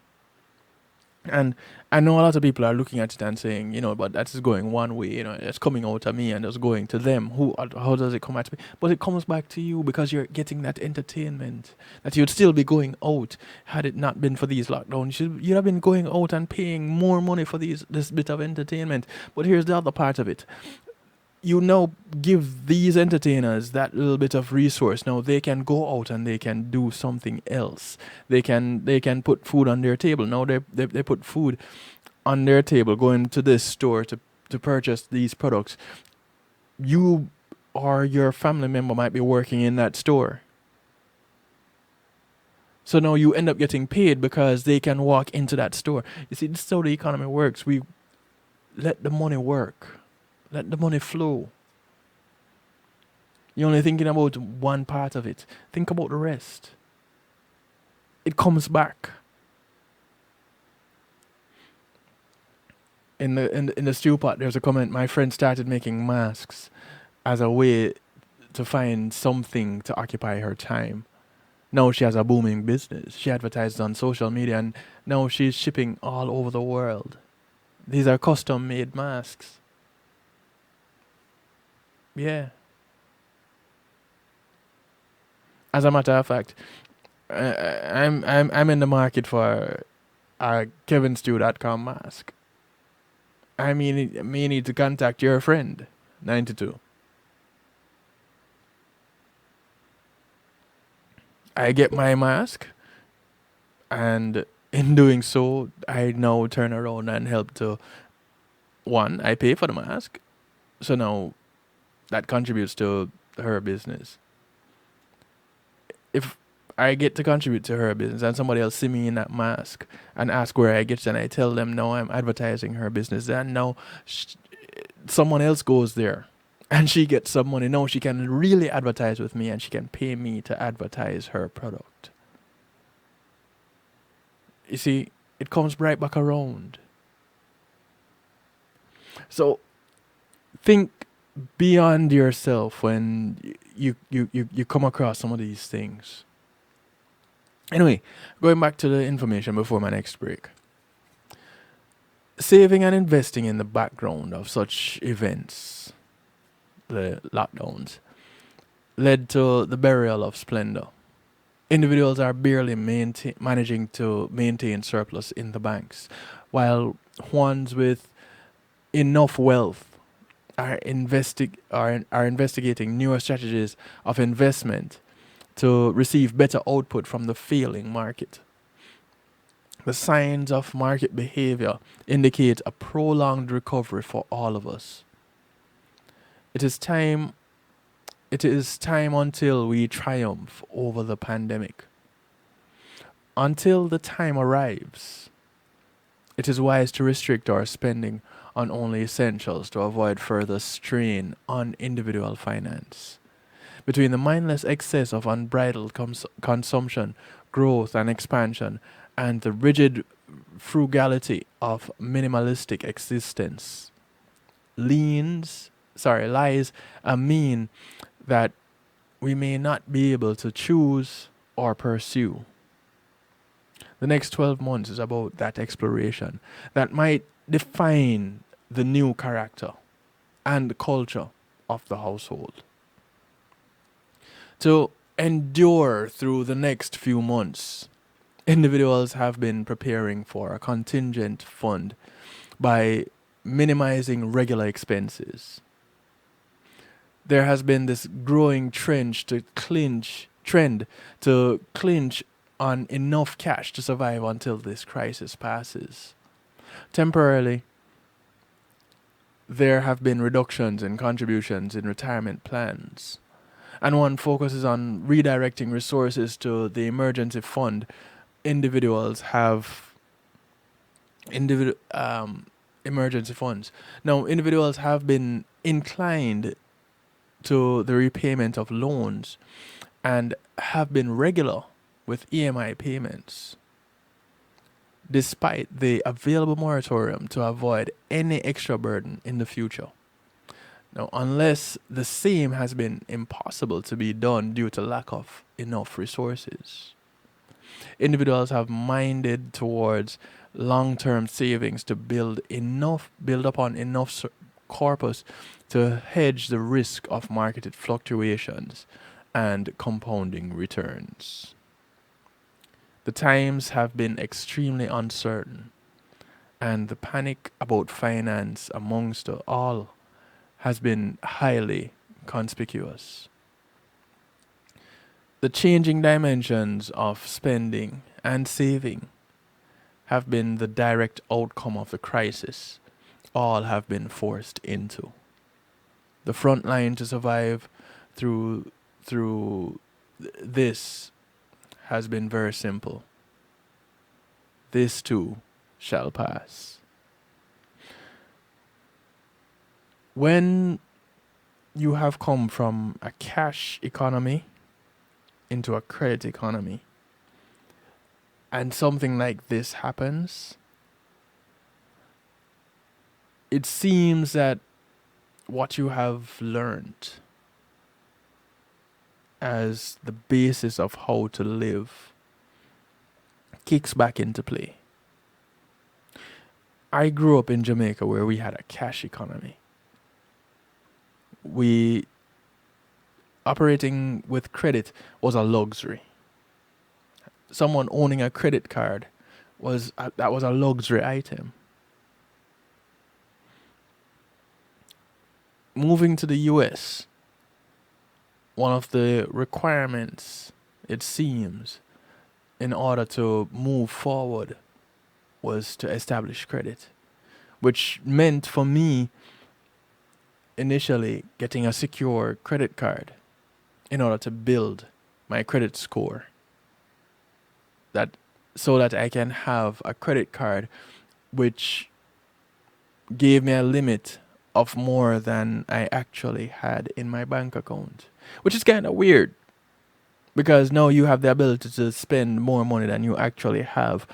And I know a lot of people are looking at it and saying, but that's going one way, it's coming out of me and it's going to them. How does it come at me? But it comes back to you because you're getting that entertainment that you'd still be going out had it not been for these lockdowns. You'd have been going out and paying more money for this bit of entertainment. But here's the other part of it. You now give these entertainers that little bit of resource. Now they can go out and they can do something else. They can put food on their table. Now they put food on their table, going to this store to purchase these products. You or your family member might be working in that store. So now you end up getting paid because they can walk into that store. You see, this is how the economy works. We let the money work. Let the money flow. You're only thinking about one part of it. Think about the rest. It comes back. In the stew pot, there's a comment. My friend started making masks as a way to find something to occupy her time. Now she has a booming business. She advertises on social media, and now she's shipping all over the world. These are custom-made masks. Yeah. As a matter of fact, I'm in the market for a kevinstew.com mask. I may need to contact your friend, 92. I get my mask, and in doing so, I now turn around and help to, 1, I pay for the mask, so now that contributes to her business. If I get to contribute to her business and somebody else see me in that mask and ask where I get it, and I tell them, no, I'm advertising her business, then now someone else goes there and she gets some money. Now she can really advertise with me and she can pay me to advertise her product. You see, it comes right back around. So think beyond yourself when you come across some of these things. Anyway, going back to the information before my next break. Saving and investing in the background of such events, the lockdowns, led to the burial of splendor. Individuals are barely managing to maintain surplus in the banks, while ones with enough wealth are investigating newer strategies of investment to receive better output from the failing market. The signs of market behavior indicate a prolonged recovery for all of us. It is time until we triumph over the pandemic. Until the time arrives, it is wise to restrict our spending on only essentials to avoid further strain on individual finance. Between the mindless excess of unbridled consumption, growth, and expansion, and the rigid frugality of minimalistic existence, lies a mean that we may not be able to choose or pursue. The next 12 months is about that exploration that might define the new character and culture of the household. To endure through the next few months, individuals have been preparing for a contingent fund by minimizing regular expenses. There has been this growing trend to clinch on enough cash to survive until this crisis passes. Temporarily, there have been reductions in contributions in retirement plans, and one focuses on redirecting resources to the emergency fund. Emergency funds. Now, individuals have been inclined to the repayment of loans and have been regular with EMI payments, despite the available moratorium to avoid any extra burden in the future. Now, unless the same has been impossible to be done due to lack of enough resources, individuals have minded towards long-term savings to build upon enough corpus to hedge the risk of market fluctuations and compounding returns. The times have been extremely uncertain, and the panic about finance amongst all has been highly conspicuous. The changing dimensions of spending and saving have been the direct outcome of the crisis all have been forced into. The front line to survive through this has been very simple. This too shall pass. When you have come from a cash economy into a credit economy, and something like this happens, it seems that what you have learned as the basis of how to live kicks back into play. I grew up in Jamaica where we had a cash economy. Operating with credit was a luxury. Someone owning a credit card was a luxury item. Moving to the US, one of the requirements, it seems, in order to move forward was to establish credit, which meant for me initially getting a secure credit card in order to build my credit score, so that I can have a credit card which gave me a limit of more than I actually had in my bank account, which is kind of weird because now you have the ability to spend more money than you actually have,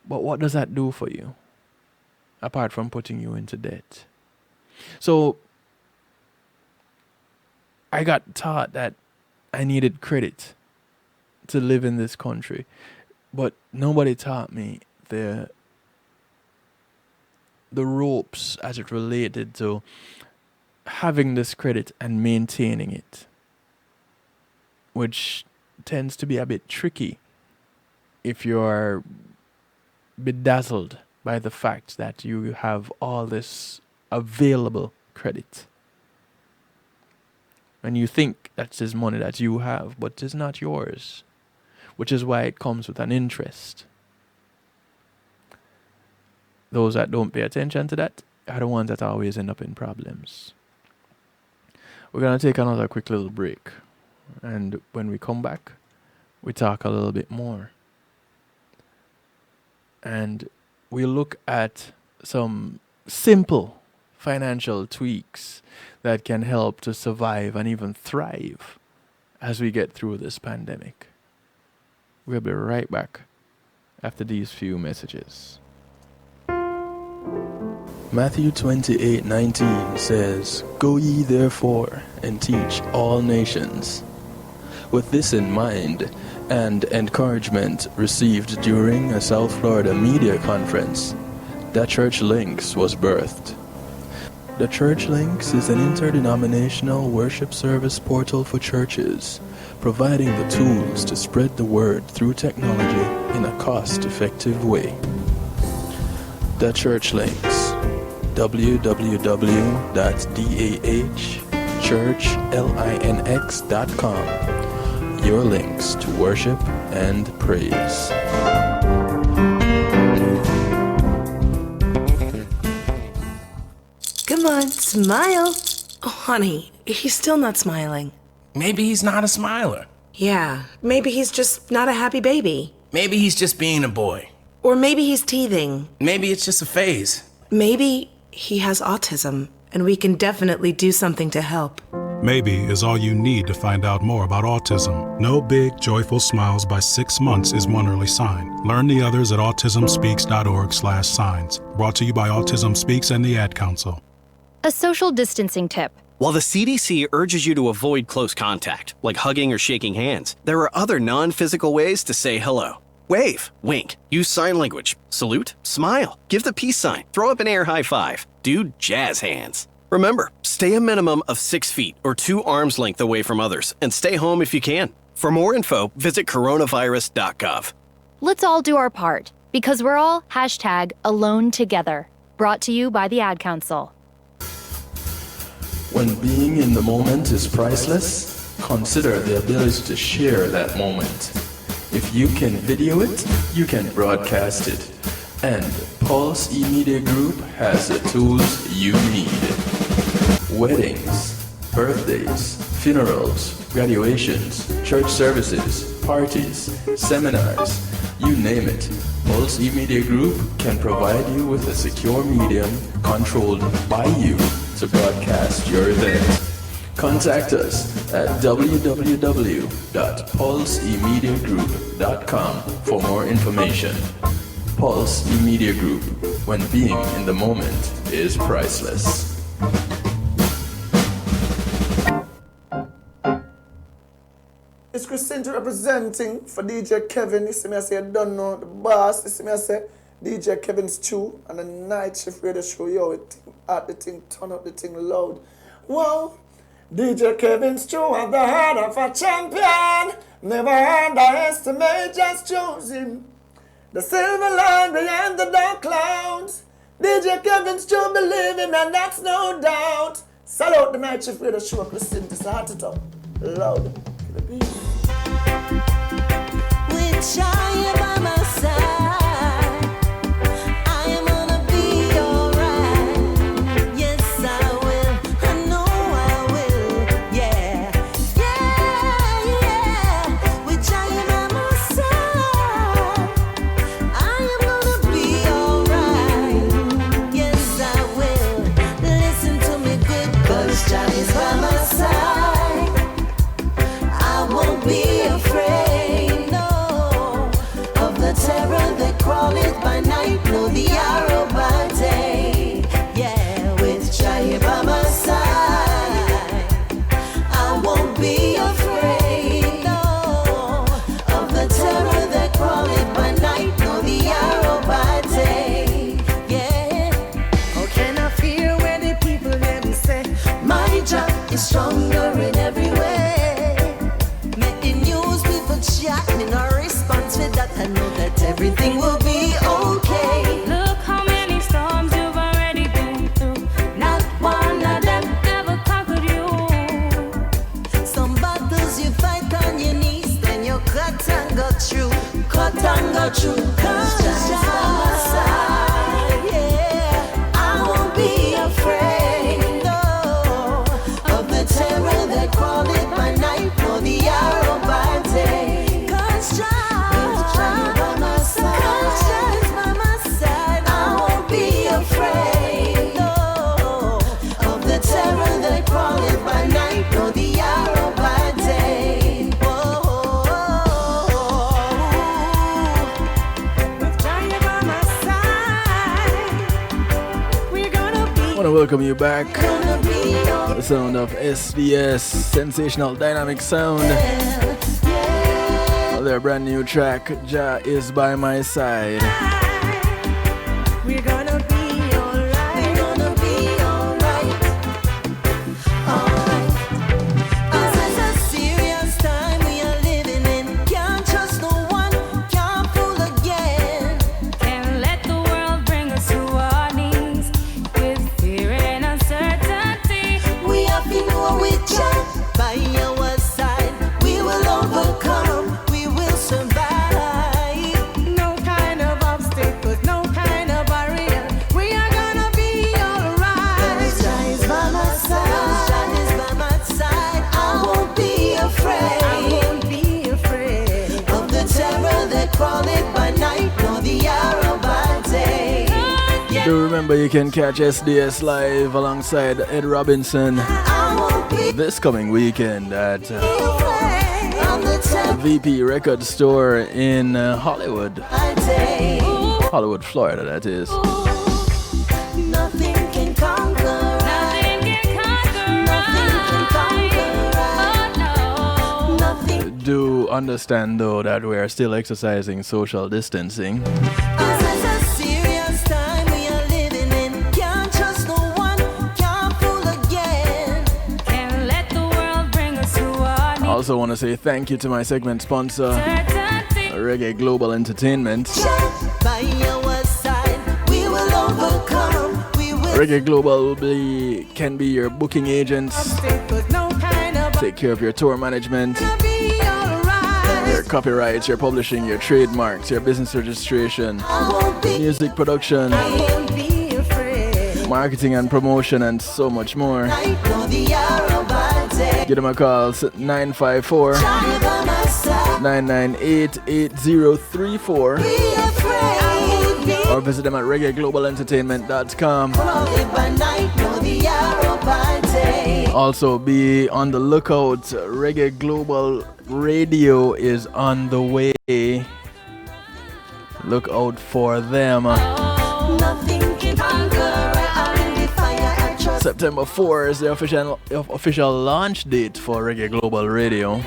But what does that do for you? Apart from putting you into debt. So I got taught that I needed credit to live in this country. But nobody taught me the ropes as it related to having this credit and maintaining it, which tends to be a bit tricky if you're bedazzled by the fact that you have all this available credit. And you think that's this money that you have, but it's not yours, which is why it comes with an interest. Those that don't pay attention to that are the ones that always end up in problems. We're going to take another quick little break. And when we come back, we talk a little bit more. And we look at some simple financial tweaks that can help to survive and even thrive as we get through this pandemic. We'll be right back after these few messages. Matthew 28:19 says, "Go ye therefore and teach all nations." With this in mind, and encouragement received during a South Florida media conference, The Church Links was birthed. The Church Links is an interdenominational worship service portal for churches, providing the tools to spread the word through technology in a cost-effective way. The Church Links, www.dahchurchlinx.com. Your links to worship and praise. Come on, smile. Oh, honey, he's still not smiling. Maybe he's not a smiler. Yeah, maybe he's just not a happy baby. Maybe he's just being a boy. Or maybe he's teething. Maybe it's just a phase. Maybe he has autism, and we can definitely do something to help. Maybe is all you need to find out more about autism. No big, joyful smiles by 6 months is one early sign. Learn the others at autismspeaks.org/signs. Brought to you by Autism Speaks and the Ad Council. A social distancing tip. While the CDC urges you to avoid close contact, like hugging or shaking hands, there are other non-physical ways to say hello. Wave, wink, use sign language, salute, smile, give the peace sign, throw up an air high five, do jazz hands. Remember, stay a minimum of 6 feet or 2 arms length away from others, and stay home if you can. For more info, visit coronavirus.gov. Let's all do our part, because we're all #AloneTogether. Brought to you by the Ad Council. When being in the moment is priceless, consider the ability to share that moment. If you can video it, you can broadcast it. And Pulse E-Media Group has the tools you need. Weddings, birthdays, funerals, graduations, church services, parties, seminars, you name it. Pulse E-Media Group can provide you with a secure medium controlled by you to broadcast your event. Contact us at www.pulseemediagroup.com for more information. Pulse E-Media Group, when being in the moment is priceless. It's Christina representing for DJ Kevin. You see me, I say, I don't know the boss. You see me, I say, DJ Kevin Stew and the night shift radio show. Yo, the thing, turn up the thing loud. Wow. DJ Kevin Stew at the heart of a champion. Never underestimate, just choose him. The silver line behind the dark clouds. DJ Kevin Stew, believe him, and that's no doubt. Salute the night shift radio show. Listen to this heart it up. Loud. With I by my side, I am gonna be alright. Yes, I will. I know I will. Yeah, yeah, yeah. With I by my side, I am gonna be alright. Yes, I will. Listen to me good, 'cause Johnny's by my side. I won't be afraid, no, of the terror that favor in every way. Make the news people chat, me no response with that. I know that everything will be okay. Look how many storms you've already been through. Not one of them ever conquered you. Some battles you fight on your knees, then you cut and go through. Cut and go through. Cause just by my side, yeah. I won't be afraid, no, of the terror that crawled it by night, nor the arrow by day. Cause just by my side, cause just by my side, I won't be afraid, no, of the terror that crawled it by night, nor the arrow by day. I want to welcome you back. The sound of SDS, sensational dynamic sound. Their brand new track, Jah is by my side. We're gonna be alright. We're gonna be alright. Alright. 'Cause it's a serious time we are living in. Can't trust no one, can't fool again. Can't let the world bring us to our knees with fear and uncertainty. We have to know we Jah by our side. We will overcome, we will survive. No kind of obstacles, no kind of barrier. We are gonna be alright. Cause Jah is by my side. Jah is by my side. I won't be afraid. I won't be afraid of the terror that crawleth by night, nor the arrow by day. Do remember you can catch SDS live alongside Ed Robinson this coming weekend at VP Record Store in Hollywood, Florida, that is. Nothing can conquer. Nothing can conquer. Nothing can conquer. Nothing. Do understand though that we are still exercising social distancing. 'Cause it's a serious time we are living in. Can't trust no one, can't fool again. Can't let the world bring us to our I also want to say thank you to my segment sponsor, Reggae Global Entertainment. By our side, we will overcome. We will Reggae Global can be your booking agents, no kind of take care of your tour management, be alright. your copyrights, your publishing, your trademarks, your business registration, music production, Won't be afraid. marketing and promotion, and so much more. nor the arrow by day. Give them a call, 954 998 8034, Be afraid. or visit them at reggaeglobalentertainment.com. Crawling by night, nor the arrow by day. Also, be on the lookout. Reggae Global Radio is on the way. Look out for them. Nothing can conquer. I'm the fire and trust. September 4 is the official launch date for Reggae Global Radio.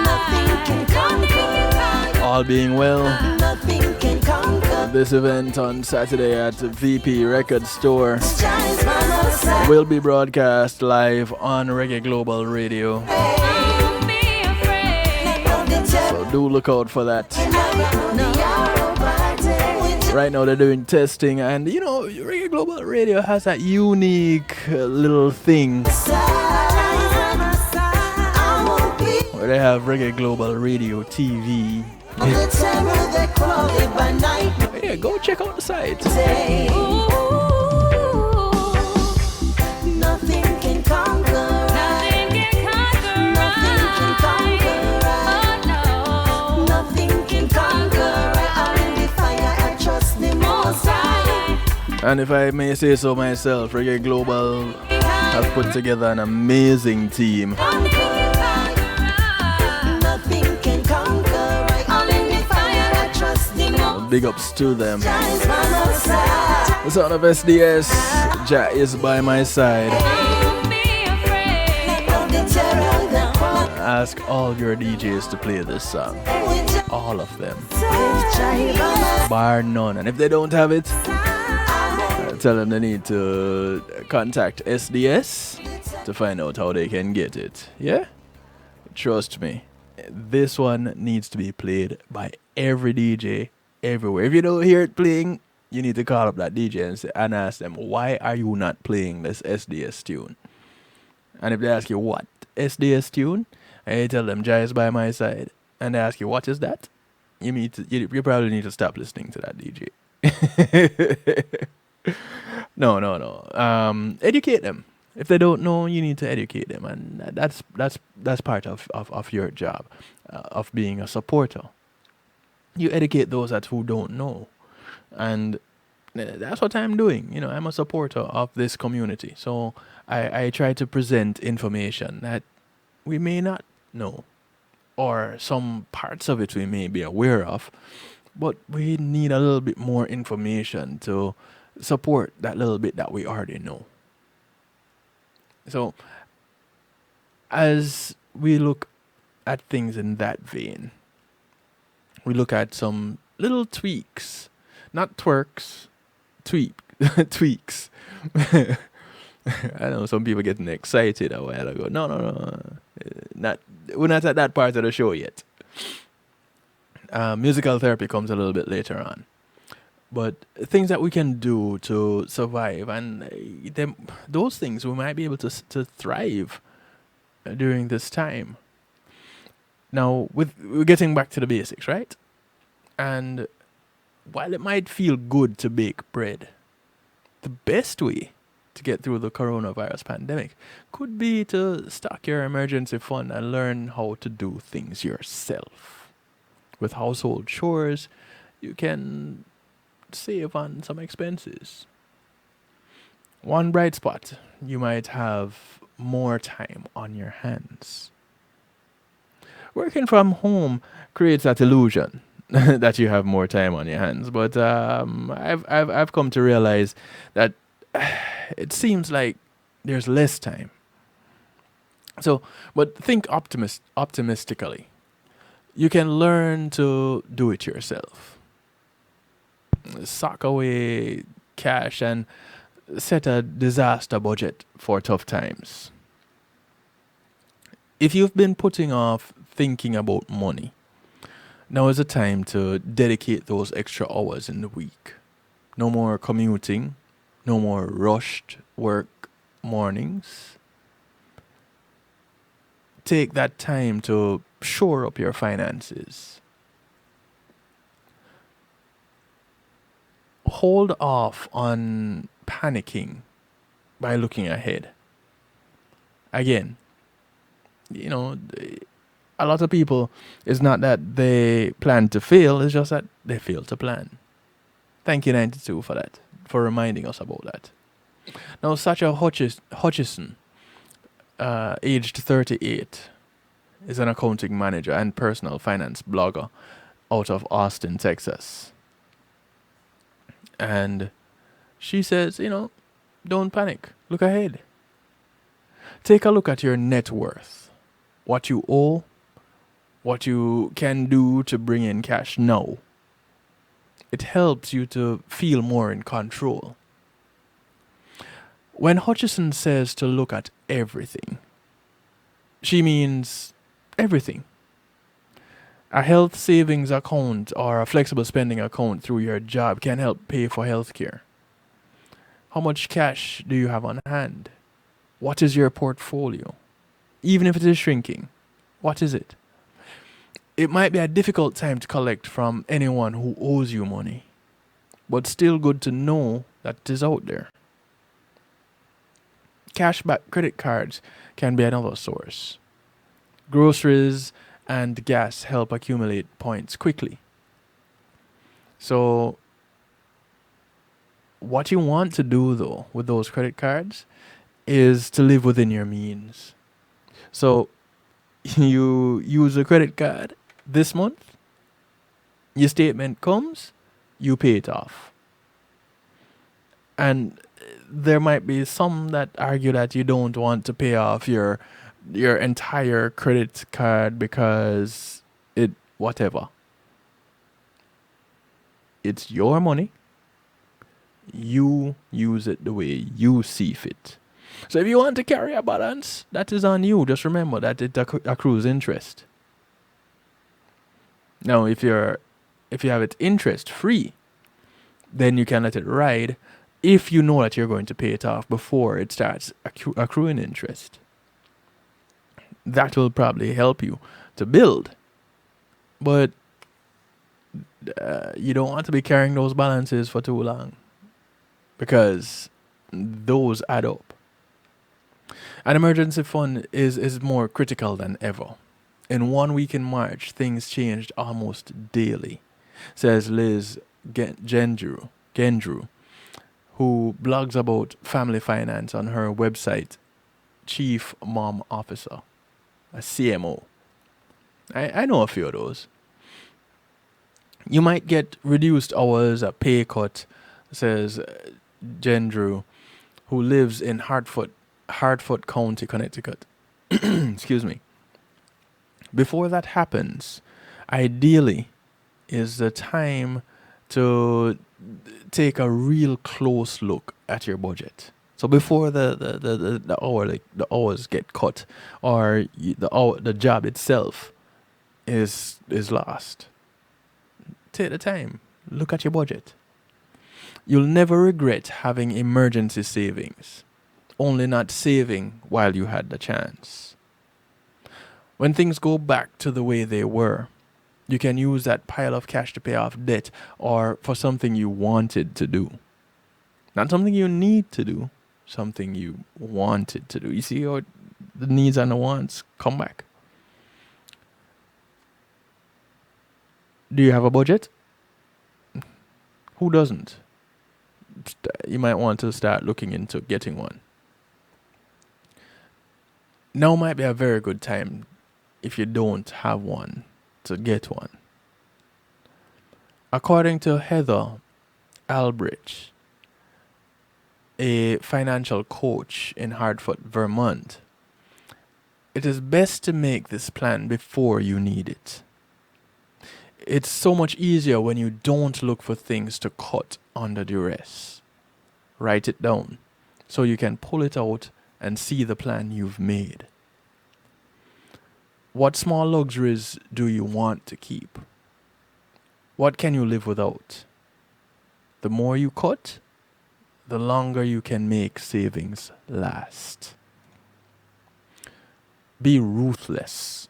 Nothing can conquer. All being well, Nothing can conquer. this event on Saturday at VP Record Store Jah is by my side. will be broadcast live on Reggae Global Radio. Won't be afraid. So do look out for that. The arrow by day. Right now they're doing testing, and you know, Reggae Global Radio has that unique little thing I won't be where they have Reggae Global Radio TV. of the terror that crawleth by night. Yeah, go check out the site. Day. Nothing can conquer. Nothing can conquer. Nothing can conquer. Nothing can conquer. I'm the fire. I trust the Most High. And if I may say so myself, Reggae Global have put together an amazing team. Nothing can conquer. I'm in the fire. I trust the Most Big ups to them. High. Is by my side. The sound of SDS, Jah is by my side. Of the terror that crawleth. Ask all your DJs to play this song. All of them. Bar none. And if they don't have it, tell them they need to contact SDS to find out how they can get it. Yeah? Trust me. This one needs to be played by every DJ everywhere. If you don't hear it playing, you need to call up that DJ and ask them, why are you not playing this SDS tune? And if they ask you, what SDS tune? And you tell them, Jai is by my side. And they ask you, what is that? You probably need to stop listening to that DJ. No. Educate them. If they don't know, you need to educate them, and that's part of your job, of being a supporter. You educate those who don't know, and that's what I'm doing. You know, I'm a supporter of this community, so I try to present information that we may not know, or some parts of it we may be aware of, but we need a little bit more information to support that little bit that we already know. So, as we look at things in that vein, we look at some little tweaks, not twerks, tweaks. I know some people getting excited a while ago. No. We're not at that part of the show yet. Musical therapy comes a little bit later on. But things that we can do to survive, and those things we might be able to thrive during this time. Now, we're getting back to the basics, right? And while it might feel good to bake bread, the best way to get through the coronavirus pandemic could be to stock your emergency fund and learn how to do things yourself. With household chores, you can save on some expenses. One bright spot, you might have more time on your hands. Working from home creates that illusion that you have more time on your hands, but I've come to realize that it seems like there's less time. So, but think optimistically. You can learn to do it yourself. Sock away cash and set a disaster budget for tough times. If you've been putting off thinking about money, now is the time to dedicate those extra hours in the week. No more commuting, no more rushed work mornings. Take that time to shore up your finances. Hold off on panicking by looking ahead. Again, you know, a lot of people, it's not that they plan to fail, it's just that they fail to plan. Thank you, 92, for that, for reminding us about that. Now, Sacha Hutchison, aged 38, is an accounting manager and personal finance blogger out of Austin, Texas. And she says, you know, don't panic. Look ahead. Take a look at your net worth. What you owe. What you can do to bring in cash now. It helps you to feel more in control. When Hutchison says to look at everything, she means everything. A health savings account or a flexible spending account through your job can help pay for healthcare. How much cash do you have on hand? What is your portfolio? Even if it is shrinking, what is it? It might be a difficult time to collect from anyone who owes you money, but still good to know that it is out there. Cashback credit cards can be another source. Groceries and gas help accumulate points quickly. So, what you want to do though with those credit cards is to live within your means. So, you use a credit card this month, your statement comes, you pay it off. And there might be some that argue that you don't want to pay off your entire credit card because it whatever. It's your money. You use it the way you see fit. So if you want to carry a balance, that is on you. Just remember that it accrues interest. Now, if you have it interest free, then you can let it ride if you know that you're going to pay it off before it starts accruing interest. That will probably help you to build. But you don't want to be carrying those balances for too long, because those add up. An emergency fund is more critical than ever. In 1 week in March, things changed almost daily, says Liz Gendrew, who blogs about family finance on her website, Chief Mom Officer, a CMO. I know a few of those. You might get reduced hours, a pay cut, says Gendrew, who lives in Hartford County, Connecticut. Excuse me. Before that happens, ideally is the time to take a real close look at your budget. So before the hours get cut, or the job itself is lost, take the time, look at your budget. You'll never regret having emergency savings, only not saving while you had the chance. When things go back to the way they were, you can use that pile of cash to pay off debt, or for something you wanted to do. Not something you need to do, something you wanted to do. You see how the needs and the wants come back. Do you have a budget? Who doesn't? You might want to start looking into getting one. Now might be a very good time, if you don't have one, to get one. According to Heather Albridge, a financial coach in Hartford, Vermont, it is best to make this plan before you need it. It's so much easier when you don't look for things to cut under duress. Write it down so you can pull it out and see the plan you've made. What small luxuries do you want to keep? What can you live without? The more you cut, the longer you can make savings last. Be ruthless.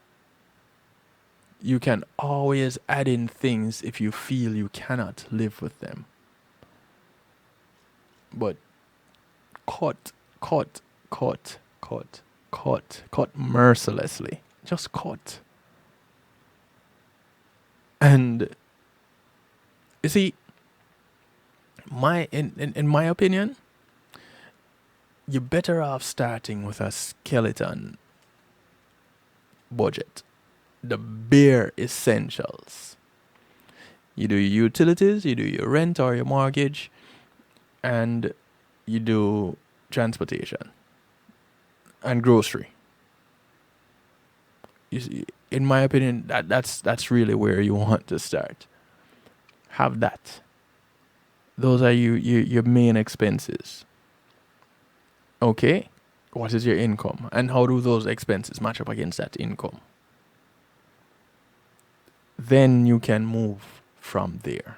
You can always add in things if you feel you cannot live with them. But cut mercilessly. Just cut. And you see, in my opinion, you're better off starting with a skeleton budget. The bare essentials. You do your utilities, you do your rent or your mortgage, and you do transportation and grocery. You see, in my opinion, that's really where you want to start. Have that. Those are your main expenses. Okay, what is your income, and how do those expenses match up against that income? Then you can move from there.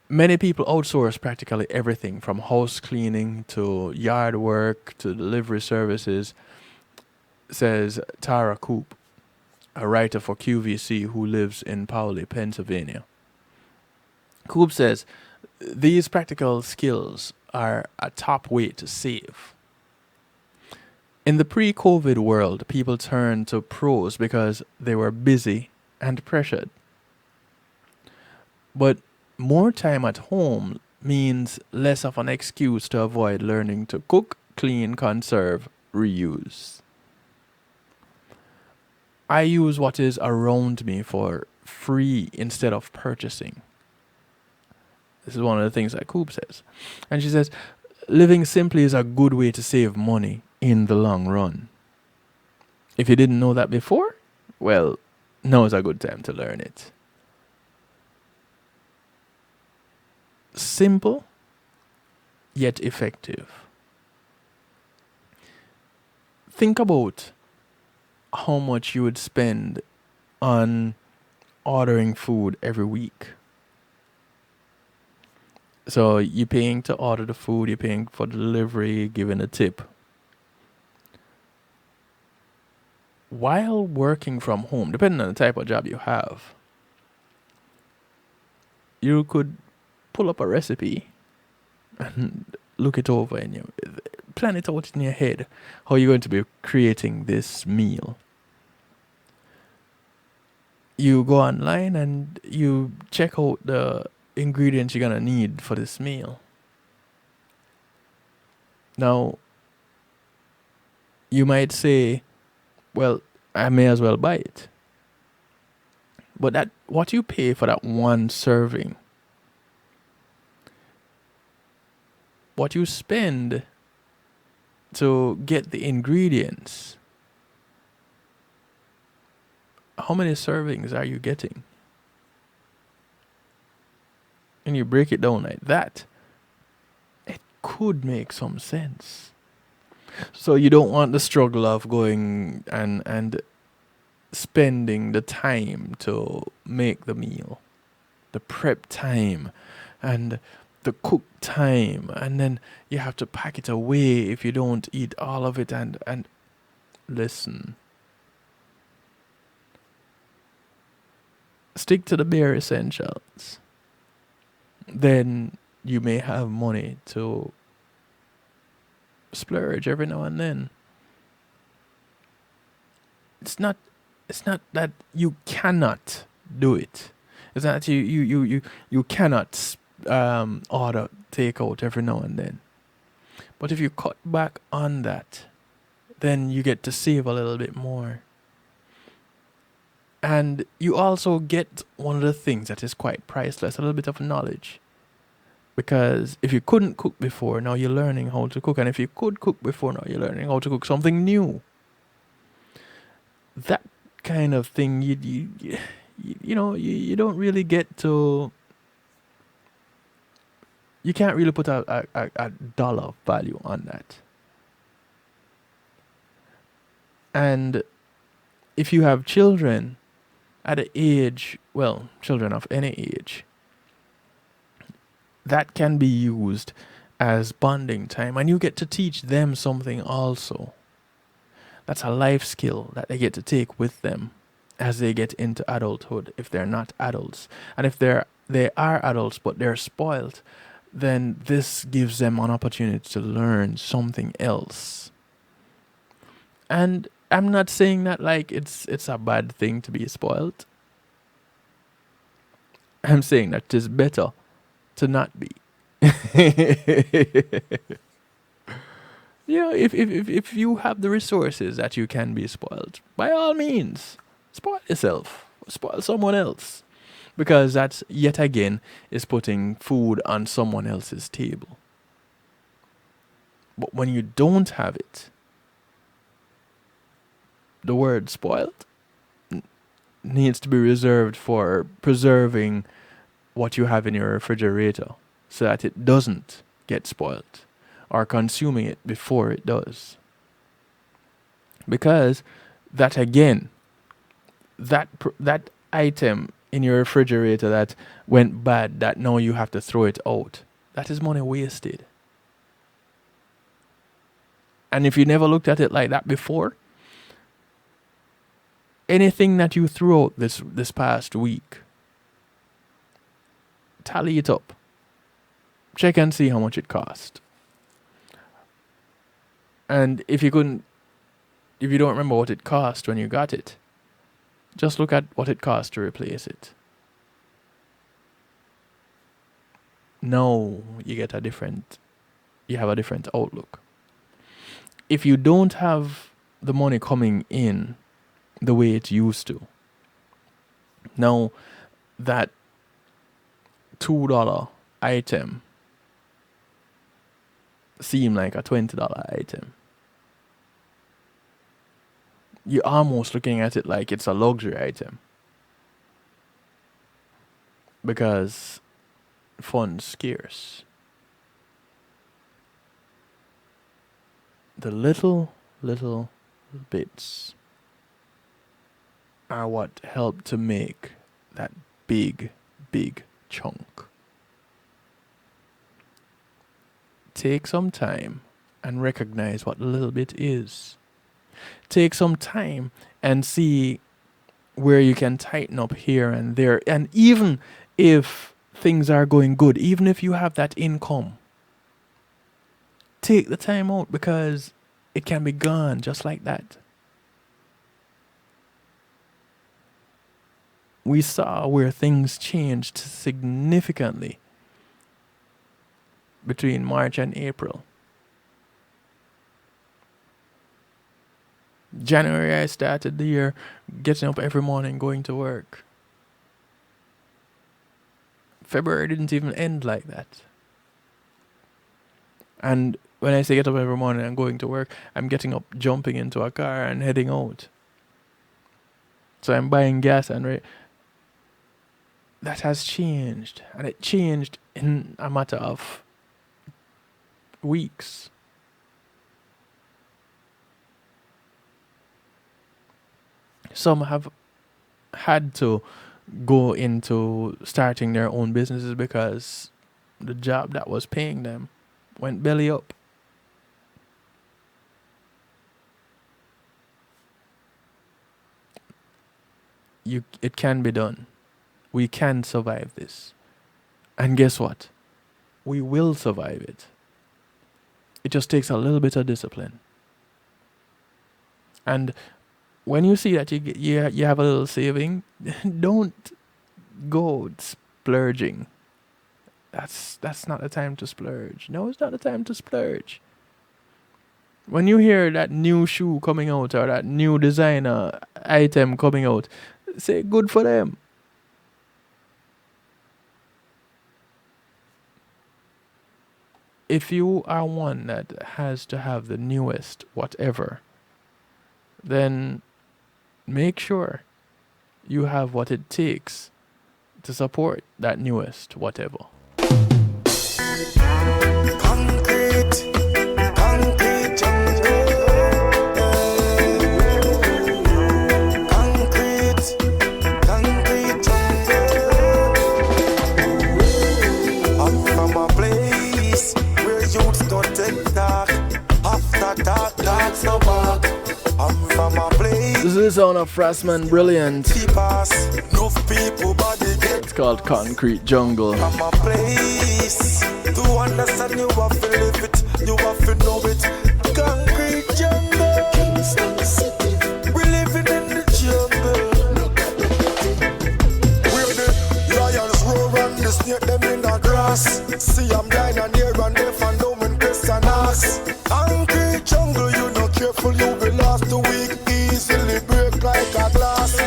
Many people outsource practically everything from house cleaning to yard work to delivery services, says Tara Coop, a writer for QVC who lives in Powley, Pennsylvania. Coop says these practical skills are a top way to save. In the pre-COVID world, people turned to pros because they were busy and pressured. But more time at home means less of an excuse to avoid learning to cook, clean, conserve, reuse. I use what is around me for free instead of purchasing. This is one of the things that Coop says. And she says, living simply is a good way to save money in the long run. If you didn't know that before, well, now is a good time to learn it. Simple, yet effective. think about how much you would spend on ordering food every week. So you're paying to order the food, you're paying for delivery, giving a tip. While working from home, depending on the type of job you have, you could pull up a recipe and look it over and you plan it out in your head how you're going to be creating this meal. You go online and you check out the ingredients you're gonna need for this meal. Now, you might say, well, I may as well buy it. But that what you pay for that one serving, what you spend to get the ingredients, how many servings are you getting? And you break it down like that, it could make some sense. So you don't want the struggle of going and spending the time to make the meal, the prep time and the cook time, and then you have to pack it away if you don't eat all of it. And listen, stick to the bare essentials. Then you may have money to splurge every now and then. It's not that you cannot do it. It's not that you cannot order takeout every now and then. But if you cut back on that, then you get to save a little bit more. And you also get one of the things that is quite priceless, a little bit of knowledge. Because if you couldn't cook before, now you're learning how to cook. And if you could cook before, now you're learning how to cook something new. That kind of thing, you don't really get to... You can't really put a dollar value on that. And if you have children at an age, well, children of any age, that can be used as bonding time, and you get to teach them something also. That's a life skill that they get to take with them as they get into adulthood, if they're not adults. And if they are adults but they're spoiled, then this gives them an opportunity to learn something else. And I'm not saying that like it's a bad thing to be spoiled. I'm saying that it's better to not be. If you have the resources that you can be spoiled, by all means, spoil yourself, spoil someone else, because that's yet again is putting food on someone else's table. But when you don't have it, the word spoiled needs to be reserved for preserving what you have in your refrigerator so that it doesn't get spoiled, or consuming it before it does. Because that again, that item in your refrigerator that went bad, that now you have to throw it out, that is money wasted. And if you never looked at it like that before, anything that you threw out this past week, tally it up. Check and see how much it cost. And if you don't remember what it cost when you got it, just look at what it cost to replace it. Now you have a different outlook. If you don't have the money coming in the way it used to, now that $2 item seem like a $20 item. You're almost looking at it like it's a luxury item, because funds scarce. The little bits are what help to make that big, big chunk. Take some time and recognize what the little bit is. Take some time and see where you can tighten up here and there. And even if things are going good, even if you have that income, take the time out, because it can be gone just like that. We saw where things changed significantly between March and April. January, I started the year getting up every morning, going to work. February didn't even end like that. And when I say get up every morning and going to work, I'm getting up, jumping into a car and heading out. So I'm buying gas and that has changed. And it changed in a matter of weeks. Some have had to go into starting their own businesses because the job that was paying them went belly up. It can be done. We can survive this. And guess what? We will survive it. It just takes a little bit of discipline. And when you see that you have a little saving, don't go splurging. That's not the time to splurge. No, it's not the time to splurge. When you hear that new shoe coming out or that new designer item coming out, say good for them. If you are one that has to have the newest whatever, then make sure you have what it takes to support that newest whatever. This is the sound of Frostman Brilliant. It's called Concrete Jungle. From a place to understand, you have to live it, you have to know it. Concrete jungle, Kingston City. We're living in the jungle. Where the lions roar and the snake them in the grass. See I'm dying and here and there and no one question us. Concrete jungle, you not careful, you will last the week. Easily break like a glass.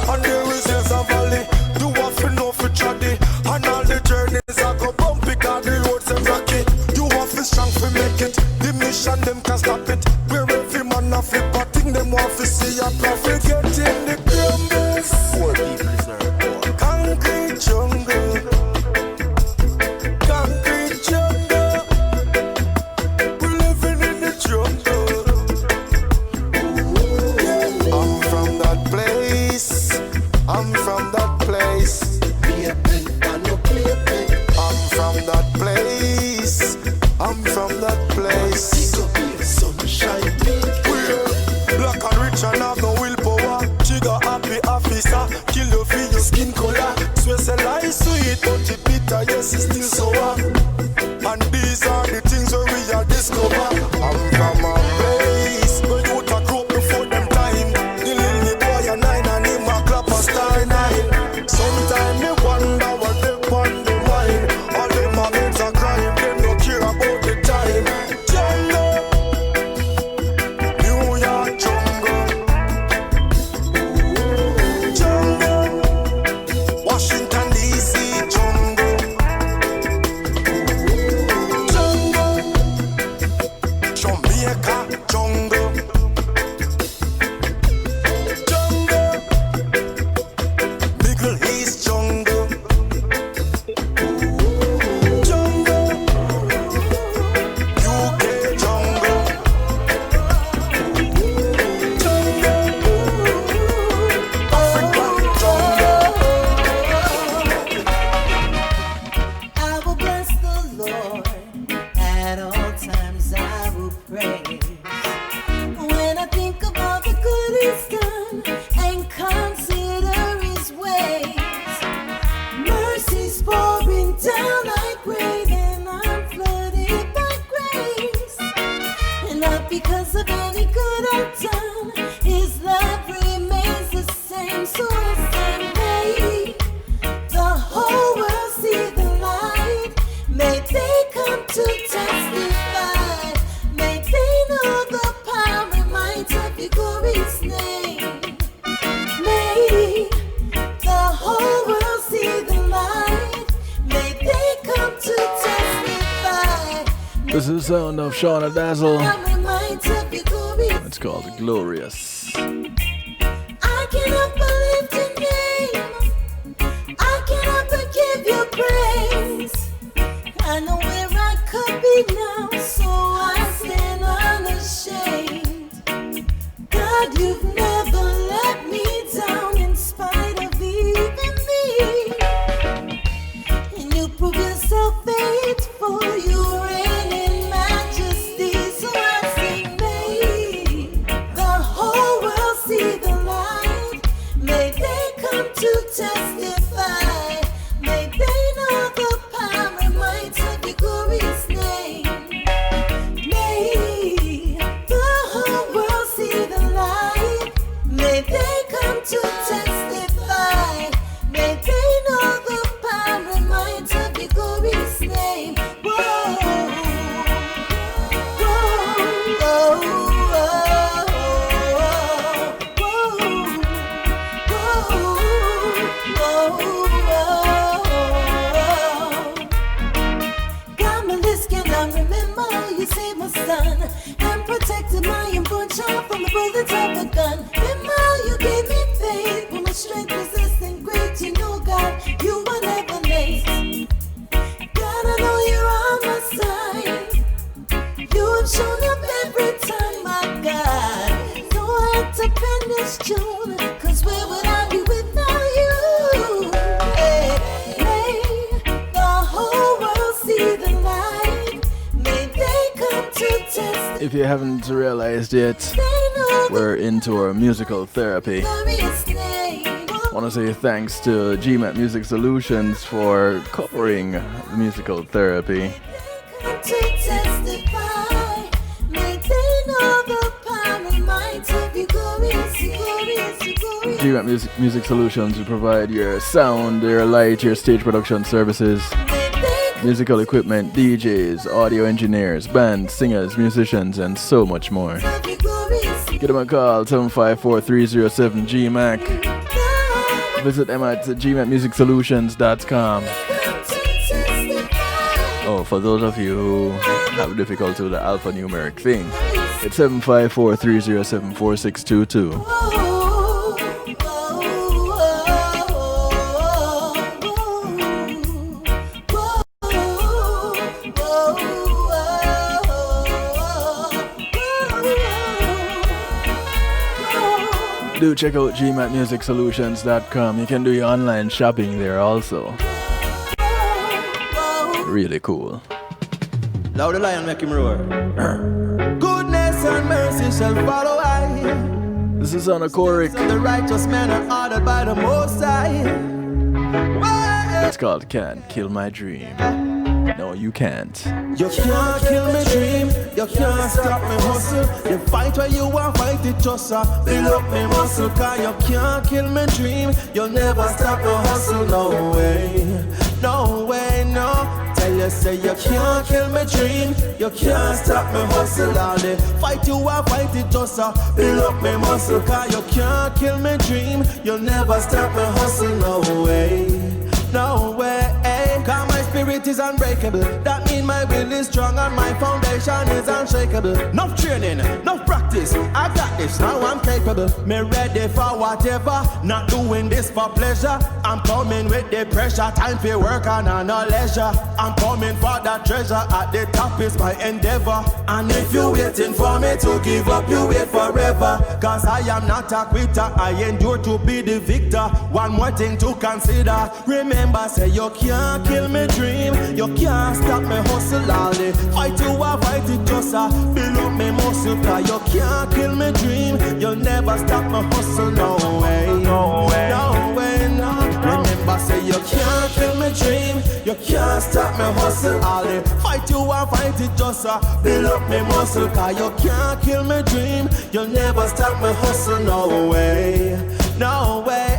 And there is hills and valley. You have to know for troddy. And all the journeys are go bumpy, cause the roads are rocky. You have to strong to make it. The mission them can stop it. Where every man a flip a thing, them want to see a profit. Get in the crumbles. 4 people is there. Concrete jungle. Concrete jungle. We're living in the jungle. I'm from that place. I'm from that place. I'm from that place. I'm from that place. Sunshine. We're black and rich and have no willpower. Trigger happy officer. Kill you for your skin color. Swear say life sweet, but it bitter, yes, it's still sour. And these are the things where we are discover. I'm from a place where you talk grow before them time. The little boy a 9 and him a clap a star 9. Sometimes me wonder what they want the mind. All them mates are crying, them no care about the time. Jungle, New York jungle. because of any good I've done. His love remains the same, so I say, may the whole world see the light. May they come to testify. May they know the power and might of your glorious name. May the whole world see the light. May they come to testify. This is the sound of Shauna Dazzle. Power and might of your glorious. It's called Glorious. I cannot believe your name. I cannot but give you praise. I know where I could be now, so I stand unashamed. God, you've never let me down in spite of even me. And you prove yourself faithful. You reign in majesty, so I sing, may the whole world see the light. May they come to testify. May they know the power and might of your glorious name. May the whole world see the light. May they come to testify. May they know the power and might of your glorious name. Whoa, whoa, God, my list cannot remember how you saved my son and protected my unborn child from the bullets of a gun. Remember how you gave me faith when my strength was less than great. You know, God, you were never late. God, I know you're on my side. You have shown up every time, my God. So I had to bend this tune, 'cause where would I be without you? Hey, may the whole world see the light. May they come to test. If you haven't realized yet, we're into our musical therapy. I want to say thanks to GMAT Music Solutions for covering the musical therapy. To testify. May they know the power and might of your glorious, glorious, glorious. GMAT Music Solutions will provide your sound, your light, your stage production services, musical equipment, DJs, audio engineers, bands, singers, musicians, and so much more. Give them a call, 754-307-GMAC. Visit them at gmatmusicsolutions.com. Oh, for those of you who have difficulty with the alphanumeric thing, it's 754-307-4622. Do check out gmatmusicsolutions.com. You can do your online shopping there also. Really cool. Loud the lion make him roar. Goodness and mercy shall follow I. This is on a choric. The righteous men are ordered by the Most High. It's called Can't Kill My Dream. No, you can't. You can't kill me dream. You can't stop me hustle. You fight where you want, fight it just build up me muscle. Cause you can't kill me dream. You'll never stop me hustle. No way, no way, no. Tell you say you can't kill me dream. You can't stop me hustle. All the fight you want, fight it just build up me muscle. Cause you can't kill me dream. You'll never stop me hustle. No way, no way. Cause my spirit is unbreakable. That means my will is strong and my foundation is unshakable. Enough training, enough practice. I got this, now I'm capable. Me ready for whatever. Not doing this for pleasure. I'm coming with the pressure. Time for work and no leisure. I'm coming for that treasure. At the top is my endeavor. And if you're waiting for me to give up, you wait forever. Cause I am not a quitter. I endure to be the victor. One more thing to consider. Remember, say you can't kill me dream. You can't stop me hustle. All the fight you are, fight it just build up me muscle. Cause you can't kill me dream. You'll never stop me hustle. No way, no way, no way, no. Remember, say you can't kill me dream. You can't stop me hustle. All the fight you want, fight it just build up me muscle. Cause you can't kill me dream. You'll never stop me hustle. No way, no way.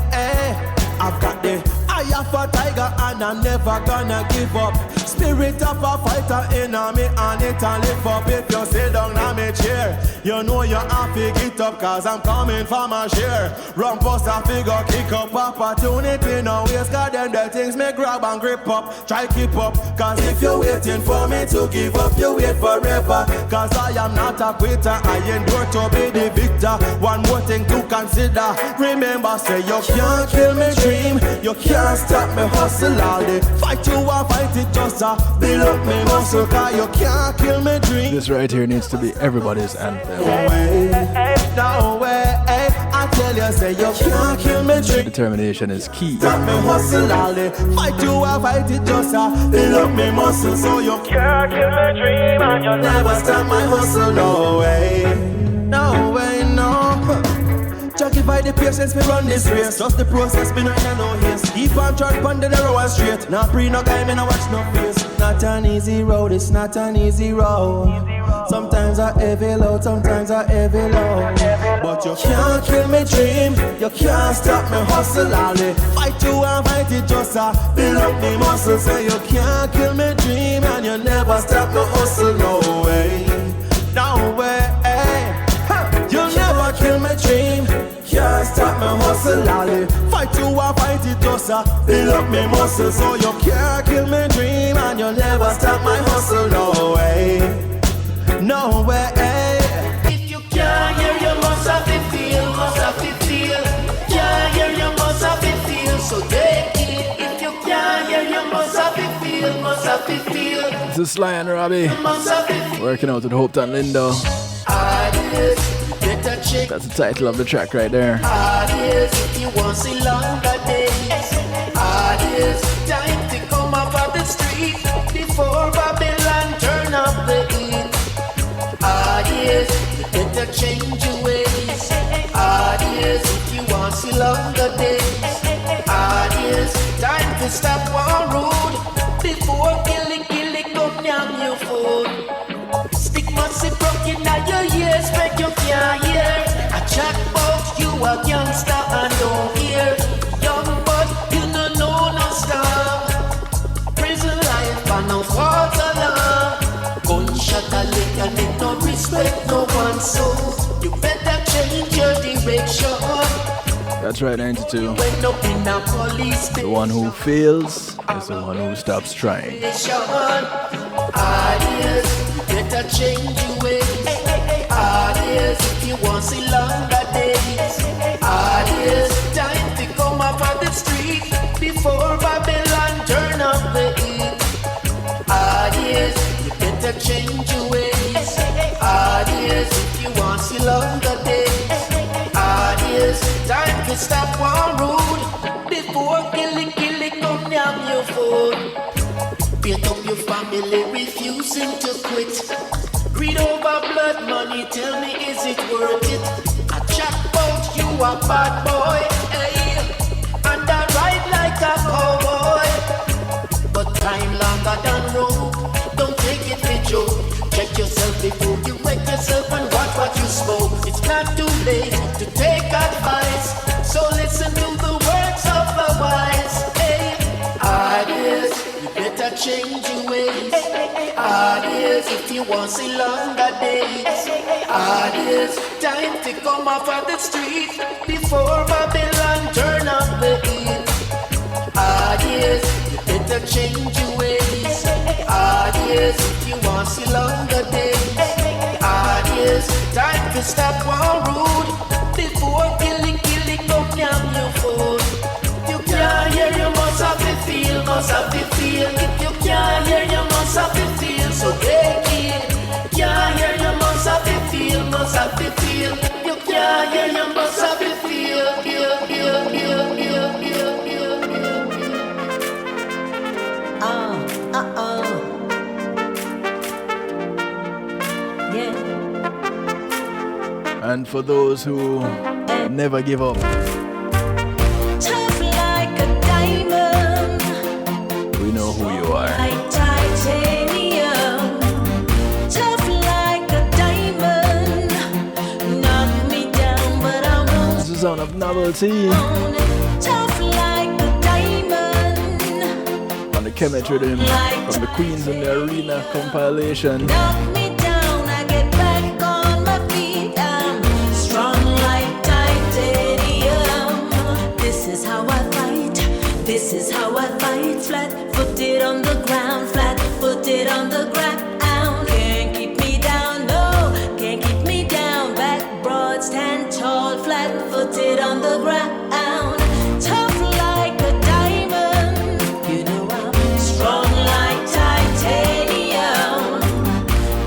I've got the eye of a tiger and I'm never gonna give up. Spirit of a fighter in me and it and lift up. If you sit down on me chair, you know you have to get up. Cause I'm coming for my share. Run bust a figure, kick up opportunity. No waste, cause them the things me grab and grip up. Try keep up, cause if you're waiting for me to give up, you wait forever. Cause I am not a quitter, I endure to be the victor. One more thing to consider, remember say you can't kill me dream. You can't stop me hustle. All the fight you want, fight it just build up me muscle. Cause you can't kill me dream. This right here needs to be everybody's anthem. No way, I tell you, say you can't kill me dream. Determination is key. Stop me hustle. All the fight you want, fight it just build up me muscle. So you can't kill me dream. And you never stop my hustle. No way, no way, no. Justify the patience, me run this race. Just the process, me no in no haste. Keep on track, on the narrow and straight. Not pre, no guy, me no watch no face. Not an easy road, it's not an easy road. Sometimes I heavy load, sometimes I heavy load. But you can't kill me dream. You can't stop me hustle. All the fight you want, fight it just build up me muscle. Say you can't kill me dream. And you never stop me hustle. No way, no way. You'll never kill me dream. Can't stop me hustle. All the fight you want, fight it just build up me muscle. So you can't kill me dream. And you'll never stop my hustle. No way, no way. If you can't hear, you must have it feel, must have it feel. Can't hear, you must have it feel. So take it. If you can't hear, you must have it feel, must have it feel. This is Sly and Robbie working out with Hope and Lindo. That's the title of the track right there. If you want to see longer days, time to come up on the street before Babylon turn up the heat. You better change your ways. If you want to see longer days, time to stop one road before killing come down your food. Stick must be broken out your ears, make you can't hear. I chat about you a youngster and don't hear. Young but you no know no star. Prison life and no fault alone. Gunshot a lick and it no respect no one soul. You better change your direction. That's right, 92. Went up in a police The one who fails is the one who stops trying. Better change your ways. If you want to see longer days. Time to come up on the street before Babylon turn up the heat. You better change your ways. If you want to see longer days. Time to stop one road before killing come down your phone. Build up your family, refusing to quit. Greed over blood money, tell me is it worth it? I chat about you a bad boy, hey, and I ride like a cowboy. But time longer than rope, don't take it for joke. Check yourself before you wreck yourself and watch what you smoke. It's not too late to take advice, so listen to the words of the wise. Hey, you better change your ways. If you want to see longer days. Time to come off of the street before Babylon turn up the heat. You better change your ways. If you want to see longer days. Time to stop one road before killing come down your phone. You can't hear, you must have to feel, must have to feel. If you can't hear, you must have to feel. So take it. Can't hear, you must have to feel, must have to feel. You can't hear, you must have to feel, feel, feel, feel, feel, feel, feel, feel. Yeah. And for those who never give up, Tough like a diamond. we know who you are. sound of novelty. Tough like a diamond. On the Kemet rhythm from the Queens in the Arena compilation. Knock me down, I get back on my feet. I'm strong like titanium. This is how I fight. This is how I fight. Flat footed on the ground. Flat footed on the ground. Can't keep me down, no. Can't keep me down. Back broad, stand tall. Flat footed on the ground. Tough like a diamond. You know I'm strong like titanium.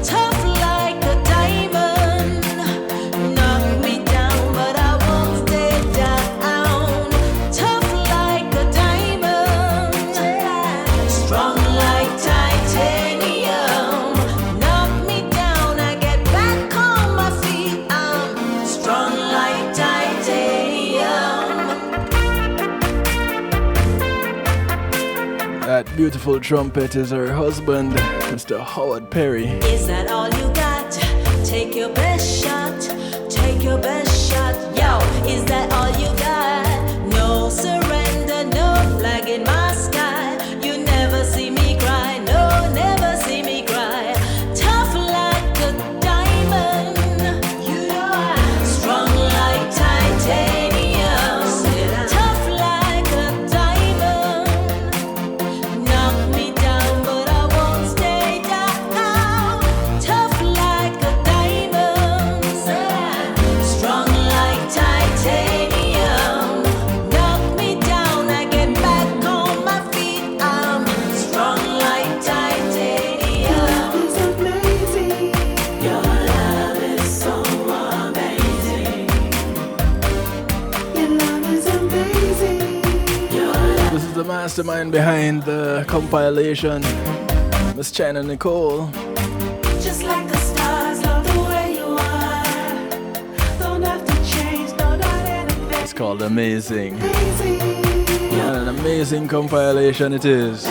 Tough like a diamond. Knock me down, but I won't stay down. Tough like a diamond. Strong like titanium. Knock me down, I get back on my feet. I'm strong like titanium. That beautiful trumpet is her husband, Mr. Howard Perry. Is that all you got? Take your best shot. Take your best shot. Yo, is that all you got? No surrender, no flag in my sky. You never see me cry. No, never see me cry. Tough like a diamond. You know I'm strong like titanium. Tough like a diamond. Knock me down, but I won't stay down. Tough like a diamond. Strong like titanium. Knock me down, I get back on my feet. I'm strong like titanium. Your love is so amazing. Your love is amazing. This is the mastermind behind the compilation, Miss China Nicole. Just like the stars, love the way you are. Don't have to change, no, not anything. It's called Amazing. And an amazing compilation it is.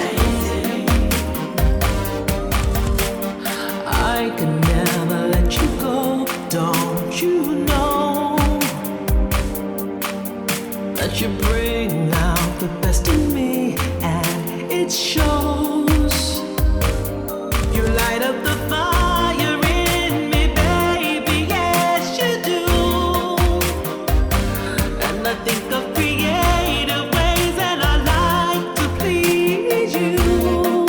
I can never let you go, don't you know that you bring out the best in me and it shows. You light up the fire in me, baby, yes you do. And I think of creative ways and I like to please you.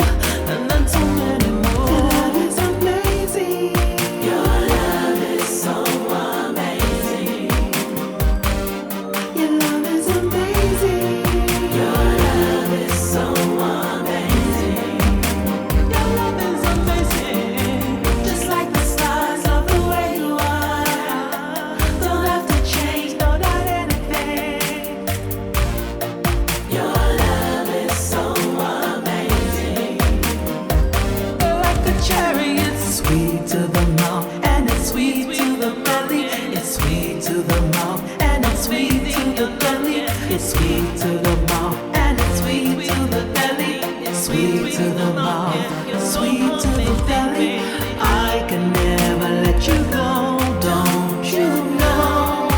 And then so many more. Your love is amazing. Your love is so amazing. Your love is amazing. Your love is so amazing. Your love is amazing. Just like the stars, love the way you are. Don't have to change, no, not anything. Your love is so amazing. Like a cherry, it's sweet to the mouth and it's sweet to the belly. It's sweet to the mouth and it's sweet to the belly. It's sweet to the mouth and it's sweet to the belly. It's sweet to the mouth, sweet to the belly. I can never let you go, don't you know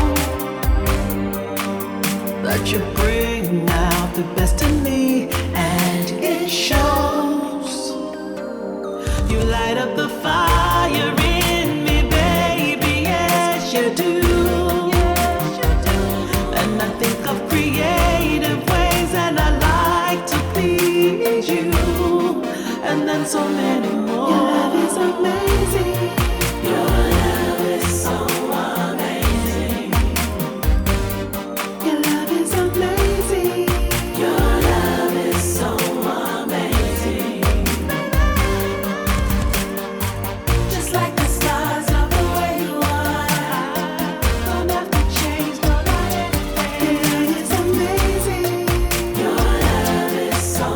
that you bring out the best in me and it shows. You light up the fire in me, baby, yes you do. And I think of creative ways and I like to please you. And then so many more. Your love is amazing. Your love is so amazing. Your love is amazing. Your love is so amazing. Just like the stars, love the way you are. Don't have to change, no, not anything. Your love is amazing. Your love is so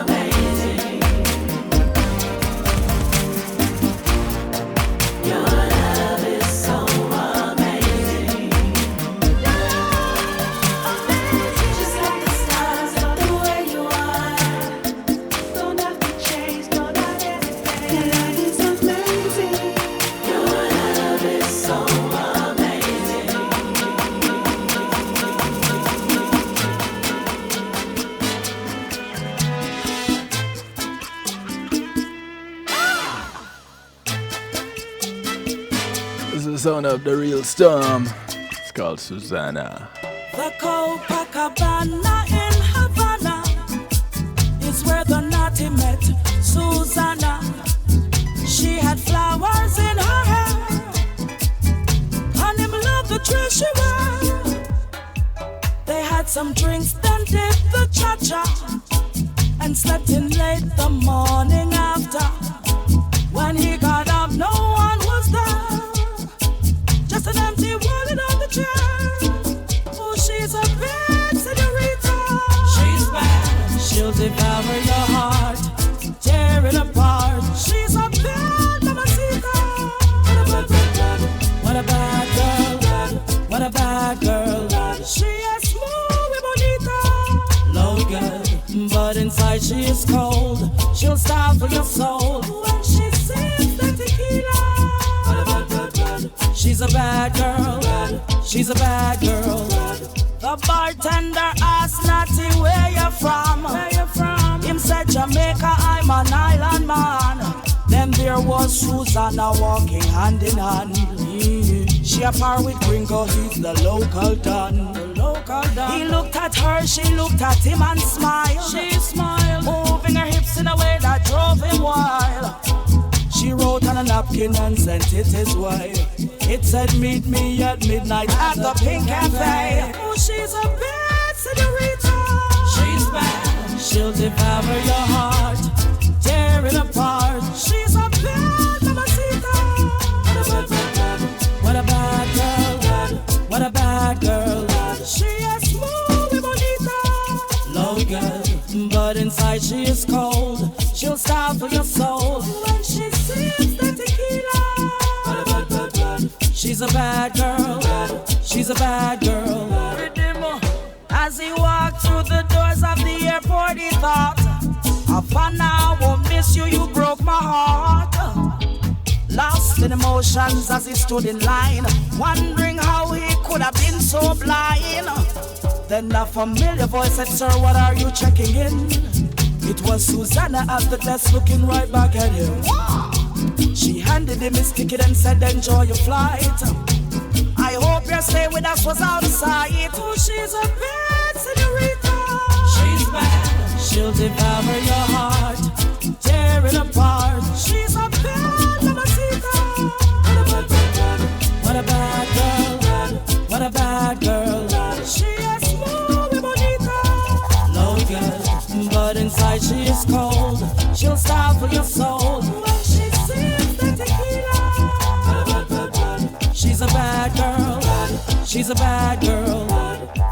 amazing. sound of the real storm. It's called Susanna. The Copacabana in Havana is where the naughty met Susanna. She had flowers in her hair, and him loved the dress she wore. They had some drinks, then did the cha-cha, and slept in late the morning after. When he got up, no one was there, just an empty wallet on the chair. Oh, she's a bad senorita. She's bad. She'll devour your heart, tear it apart. She's a bad mamacita. What a bad girl. What a bad girl. She is muy bonita. Look good, but inside she is cold. She'll starve for your soul when she sips the tequila. She's a bad girl. She's a bad girl. The bartender asked Natty, where you from? Where you from? Him said Jamaica, I'm an island man. Then there was Susanna walking hand in hand. She a par with Gringo, he's the local don. He looked at her, she looked at him and smiled. She smiled, moving her hips in a way that drove him wild. She wrote on a napkin and sent it his way. It said, meet me at midnight at the Pink Cafe. Oh, she's a bad senorita. She's bad. She'll devour your heart, tear it apart. She's a bad mamacita. What a bad girl. What a bad girl. She is muy bonita. Look good, but inside she is cold. She'll starve for your soul when she sips the tequila. She's a bad girl. She's a bad girl. As he walked through the doors of the airport, he thought, Havana, I won't miss you, you broke my heart. Lost in emotions as he stood in line, wondering how he could have been so blind. Then a familiar voice said, sir, what are you checking in? It was Susanna at the desk looking right back at him. She handed him his ticket and said, enjoy your flight. I hope your stay with us was out of sight. Oh, she's a bad senorita. She's bad. She'll devour your heart, tear it apart. She's a bad mamacita. What a bad girl. What a bad girl. She is muy bonita. Look good, but inside she is cold. She'll starve for your soul when she sips the tequila. She's a bad girl. She's a bad girl.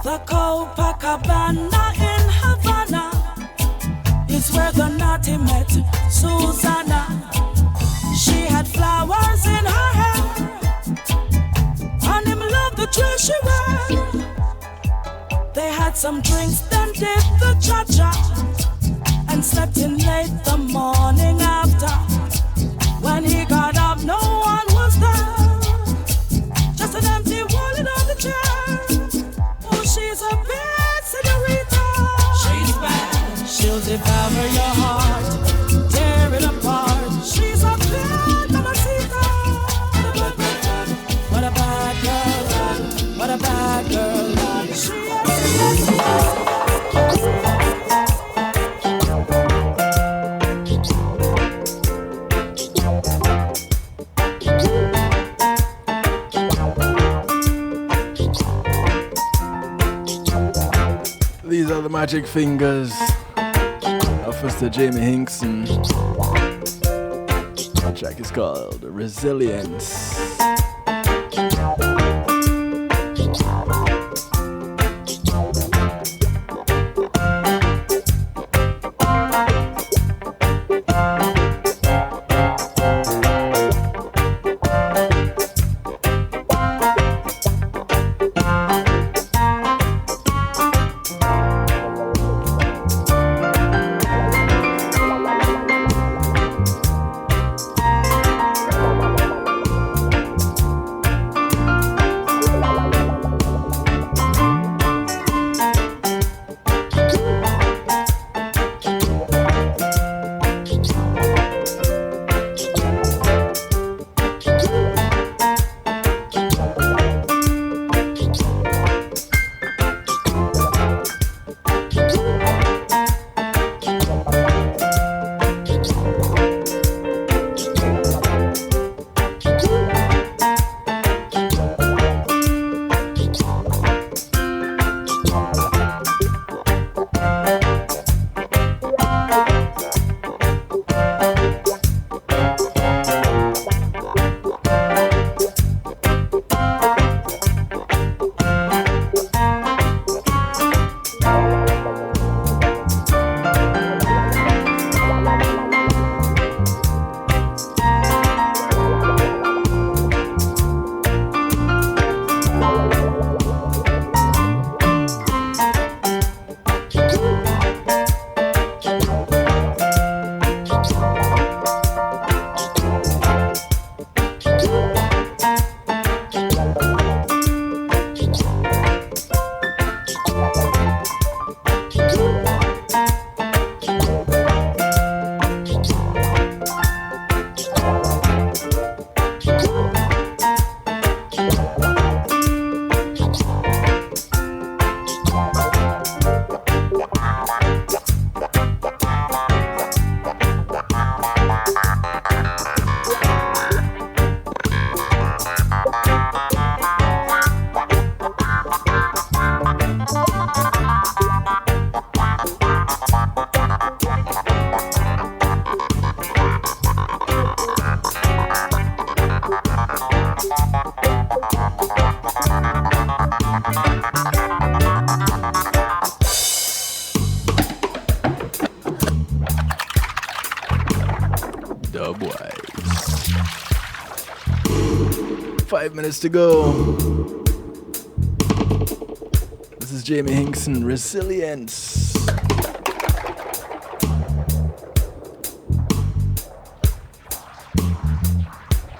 The Copacabana in Havana is where the naughty met Susanna. She had flowers in her hair, and him loved the dress she wore. They had some drinks, then did the cha-cha, and slept in late the morning after. When he got up, no one was there, just an empty wallet on the chair. Oh, she's a bad senorita. She's bad. She'll devour your heart, tear it apart. She's a bad mamacita. What a bad girl. What a bad girl. She is. These are the magic fingers of Mr. Jamie Hinkson. The track is called Resilience. 5 minutes to go. This is Jamie Hinkson, Resilience.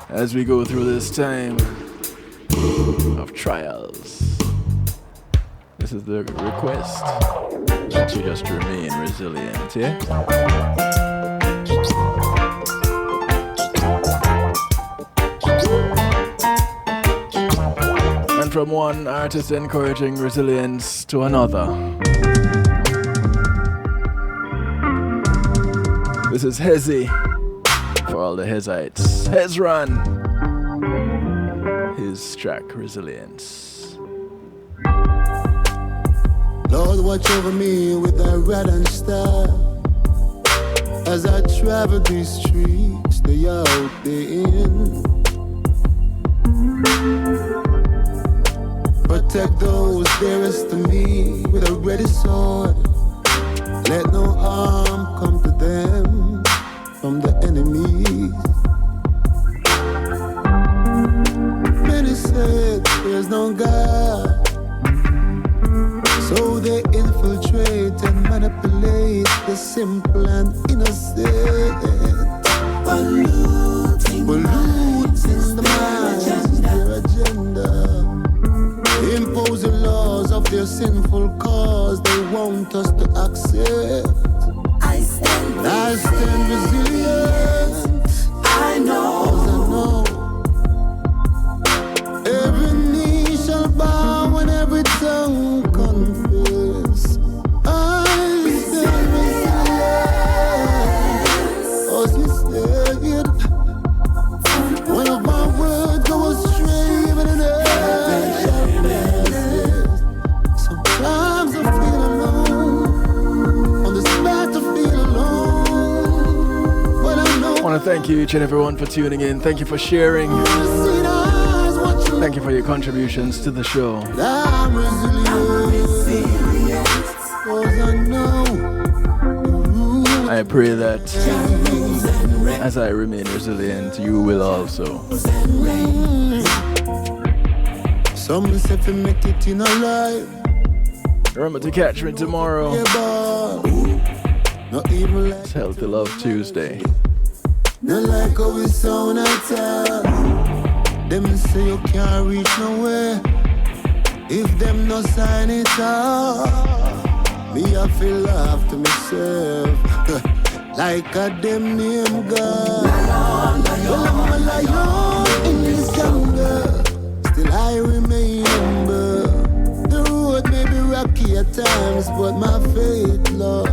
As we go through this time of trials, this is the request that you just remain resilient, yeah? And from one artist encouraging resilience to another. This is Hezzy for all the Hezites. Hezron, his track Resilience. Lord, watch over me with thy rod and staff as I travel these streets, day out, day in. Protect those dearest to me with a ready sword. Let no harm come to them from the enemies. Many said there's no God, so they infiltrate and manipulate the simple and innocent, polluting the minds, their agenda, imposing laws of their sinful cause they want us to accept. I stand resilient. I know. Every knee shall bow and every tongue confess. I stand resilient. As you said, one of my words goes astray, even in sometimes I feel alone. On the spot I feel alone. But I know. I want to thank you each and everyone for tuning in. Thank you for sharing. Thank you for your contributions to the show. I'm resilient, 'cause I know. I pray that as I remain resilient, you will also. Some say to make it in a life. Remember to catch me tomorrow. Not even like it's Healthy Love Tuesday. not like how we sound at all. Them say you can't reach nowhere if them no sign it off. Me I feel laugh to myself like a damn name God. Well, I'm a lion in this jungle, still I remain humble. The road may be rocky at times, but my faith, Lord,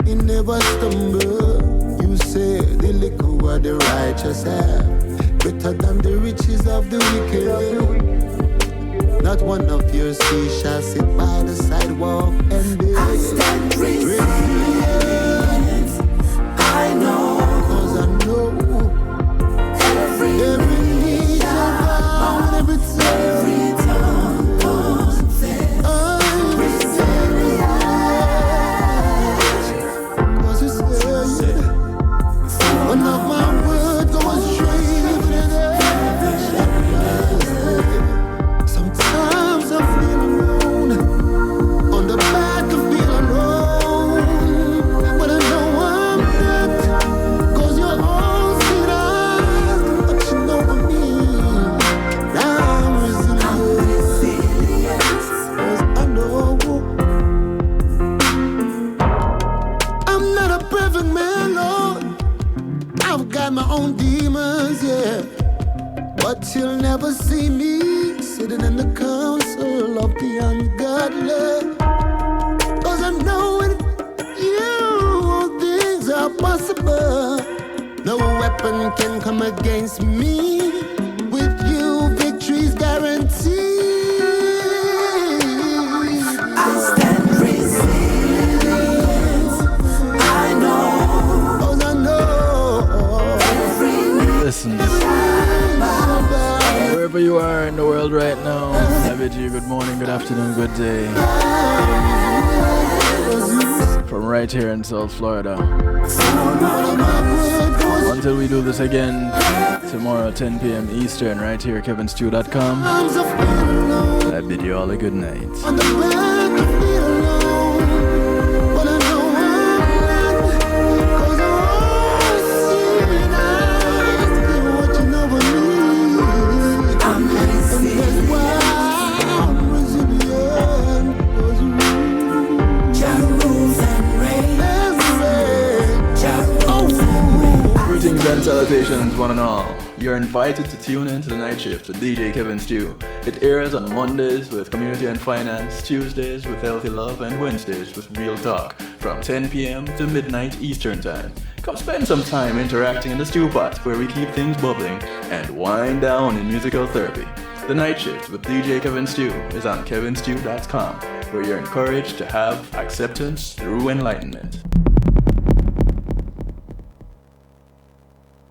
it never stumble. You say the liquor what the righteous have, better than the riches of the wicked. Not one of your seas shall sit by the sidewalk and beg. I stand resilient. I know, 'cause I know every knee shall bow and every tongue confess. I'm resilient, 'cause you said one of my words goes straight into the sometimes I feel alone. On the back I feel alone. But I know I'm not, 'cause you're all seen us, but you know me. Now I'm resilient, 'cause I know I'm not a perfect man, Lord. I've got my own demons, yeah. But you'll never see me sitting in the council of the ungodly. 'Cause I know in you all things are possible. No weapon can come against me. With you, victory's guaranteed. I stand resilient. I know. 'Cause I know. Listen, wherever you are in the world right now, I bid you good morning, good afternoon, good day. From right here in South Florida. Until we do this again, Tomorrow, 10 p.m. Eastern, right here at kevinstew.com. I bid you all a good night. Greetings and salutations, one and all. You're invited to tune in to the Night Shift with DJ Kevin Stew. It airs on Mondays with Community and Finance, Tuesdays with Healthy Love, and Wednesdays with Real Talk from 10 p.m. to midnight Eastern Time. Come spend some time interacting in the stew pot where we keep things bubbling and wind down in musical therapy. The Night Shift with DJ Kevin Stew is on kevinstew.com, where you're encouraged to have acceptance through enlightenment.